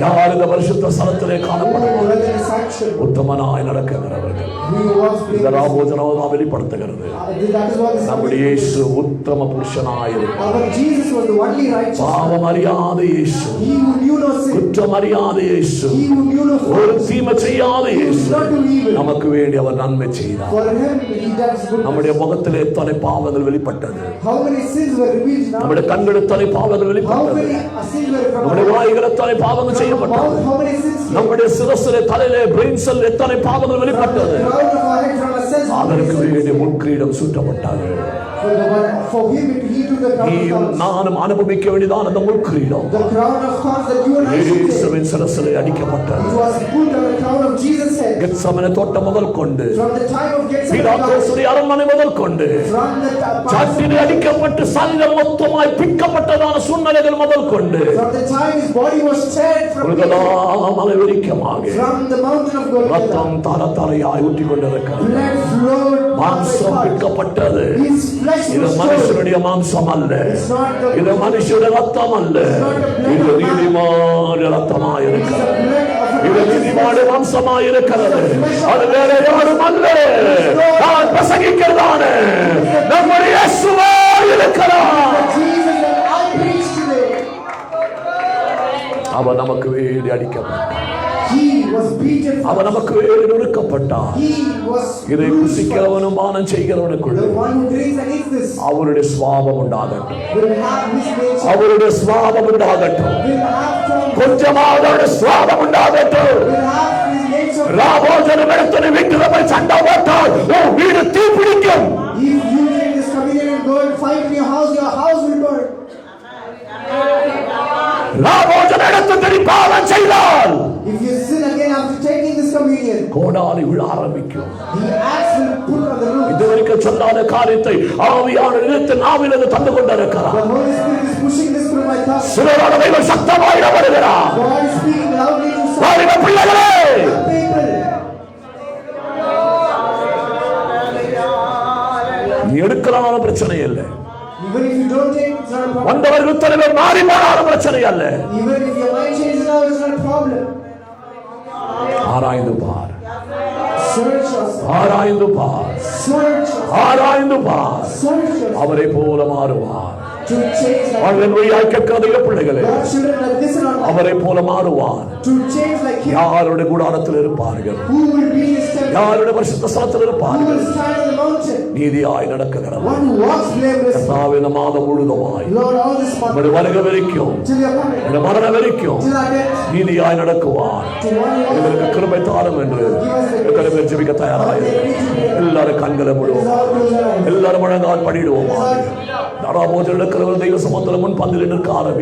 யார் இந்த பரிசுத்த ஸ்தலத்திலே காணப்படுவார்கள்? உத்தமனாய் நடக்கிறவர்கள். இந்த ராபோஜனமா வெளிப்படுத்துகிறது. நம்முடைய இயேசு உத்தம புருஷனாய் இருக்கிறார். பாவம் அறியாத இயேசு, குற்றம் அறியாத இயேசு, ஒரு தீமை செய்யாத இயேசு நமக்கு வேண்டி அவர் நன்மை செய்தார். நம்முடைய முகத்திலே எத்தனை பாவங்கள் வெளிப்பட்டது. நம்முடைய கண்கள் எத்தனை பாவங்கள் வெளிப்பட்டது. நம்முடைய வாய்கள் எத்தனை பாவங்கள் செய்யப்பட்டது. நம்முடைய சிரசிலே தலையிலே பிரெயின் செல் எத்தனை பாவங்கள் வெளிப்பட்டது. அதற்கு வேண்டிய முன்கிரீடம் சூட்டப்பட்டார்கள். நீயும் நானும் அனுபவிக்க வேண்டியதான் அந்த முன்கிரீடம். இயேசுவின் சிரசிலே அடிக்கப்பட்டது. கெத்செமனே தோட்டம் முதல் கொண்டு, பிலாத்தோசுடைய அரண்மனை முதல் கொண்டு, சட்டிலே அடிக்கப்பட்டு சரீரம் மொத்தமாய் பிக்கப்பட்டதான சூழ்நிலைகள் முதல் கொண்டு ரத்தம் தாரத்தாரையாய் ஊற்றிக் கொண்டிருக்கிறது. மாம்சம் பிக்கப்பட்டது. இது மனுஷனுடைய மாம்சம் அல்ல, இது மனுஷனுடைய ரத்தம் அல்ல, இது நீதிமானுடைய ரத்தமாய் இருக்கிறது. இது நீதிமானுடைய மாம்சமாய் இருக்கிறது. அது வேற யாரும் அல்ல, நான் பிரசங்கிக்கிறதான நம்முடைய இயேசுவாய் இருக்கிறார். அவர் நமக்கு வேண்டி அடிக்கப்பட்டார். அவர் நமக்கு வேண்டி நொறுக்கப்பட்டார். இதை புசிக்கிறவனும் பானம் செய்கிறவனுக்குள்ள அவருடைய சுவாபம் உண்டாகட்டும். அவருடைய சுவாபம் உண்டாகட்டும். கொஞ்சமாக அவருடைய சுவாபம் உண்டாகட்டும். ராபோஜனம் எடுத்து வீட்டுல போய் சண்டை போட்டால் உன் வீடு தீ பிடிக்கும். If you take this communion and go and fight in your house will burn. ராபோஜனம் எடுத்து பாவம் செய்தால் If you sin again after taking this communion, கோடாலி விழ ஆரம்பிக்கும். the axe will put on the roof. இதுவரைக்கும் சொல்லாத காரியத்தை ஆவியான நிறுத்த நாவிலிருந்து தந்து கொண்டிருக்கிறார். The Holy Spirit is pushing this through my tongue. சிலரோட தெய்வம் சத்தமாய் வருகிறார். God is speaking loudly to some வாலிப பிள்ளைகளே, people. நீ எடுக்கலான பிரச்சனை இல்லை. Even if you don't take, it's not a problem. வந்தவர்கள் தலைமை மாறி போனாலும் பிரச்சனை அல்ல. Even if your mind changes now, it's not a problem. ஆராய்ந்து பார், Search yourself. ஆராய்ந்து பார், Search yourself. ஆராய்ந்து பார். Search yourself. அவரை போல மாறுவார். To change like அவர்கள் வழியாய் கேட்கிற பிள்ளைகளே, God children like this and not அவரை போல மாறுவார். to change like him. யாருடைய கூடாரத்தில் இருப்பார்கள், Who will be in his temple? யாருடைய பரிசுத்த ஸ்தலத்தில் Who இருப்பார்கள். will stand on the mountain? நீதியாய் நடக்குகிறவர். One who walks blameless. கர்த்தாவே, இந்த மாதம் முழுதுமாய் Lord, all this month உம்முடைய வருகை வரைக்கும், till your coming, இந்த மரண வரைக்கும் till our death, நீதியாய் நடக்குவார். to one who walks எங்களுக்கு கிருபை தாரும் என்று எத்தனை பேர் ஜெபிக்க தயாராக எல்லாரும் கண்களை முழுவோம், without closing eyes. எல்லாரும் முழங்கால் படிடுவோம். தாராபோஜனம் இருக்கிறவர்கள் தெய்வ சமுத்திரம் முன் பந்தில் நிற்க ஆரம்பி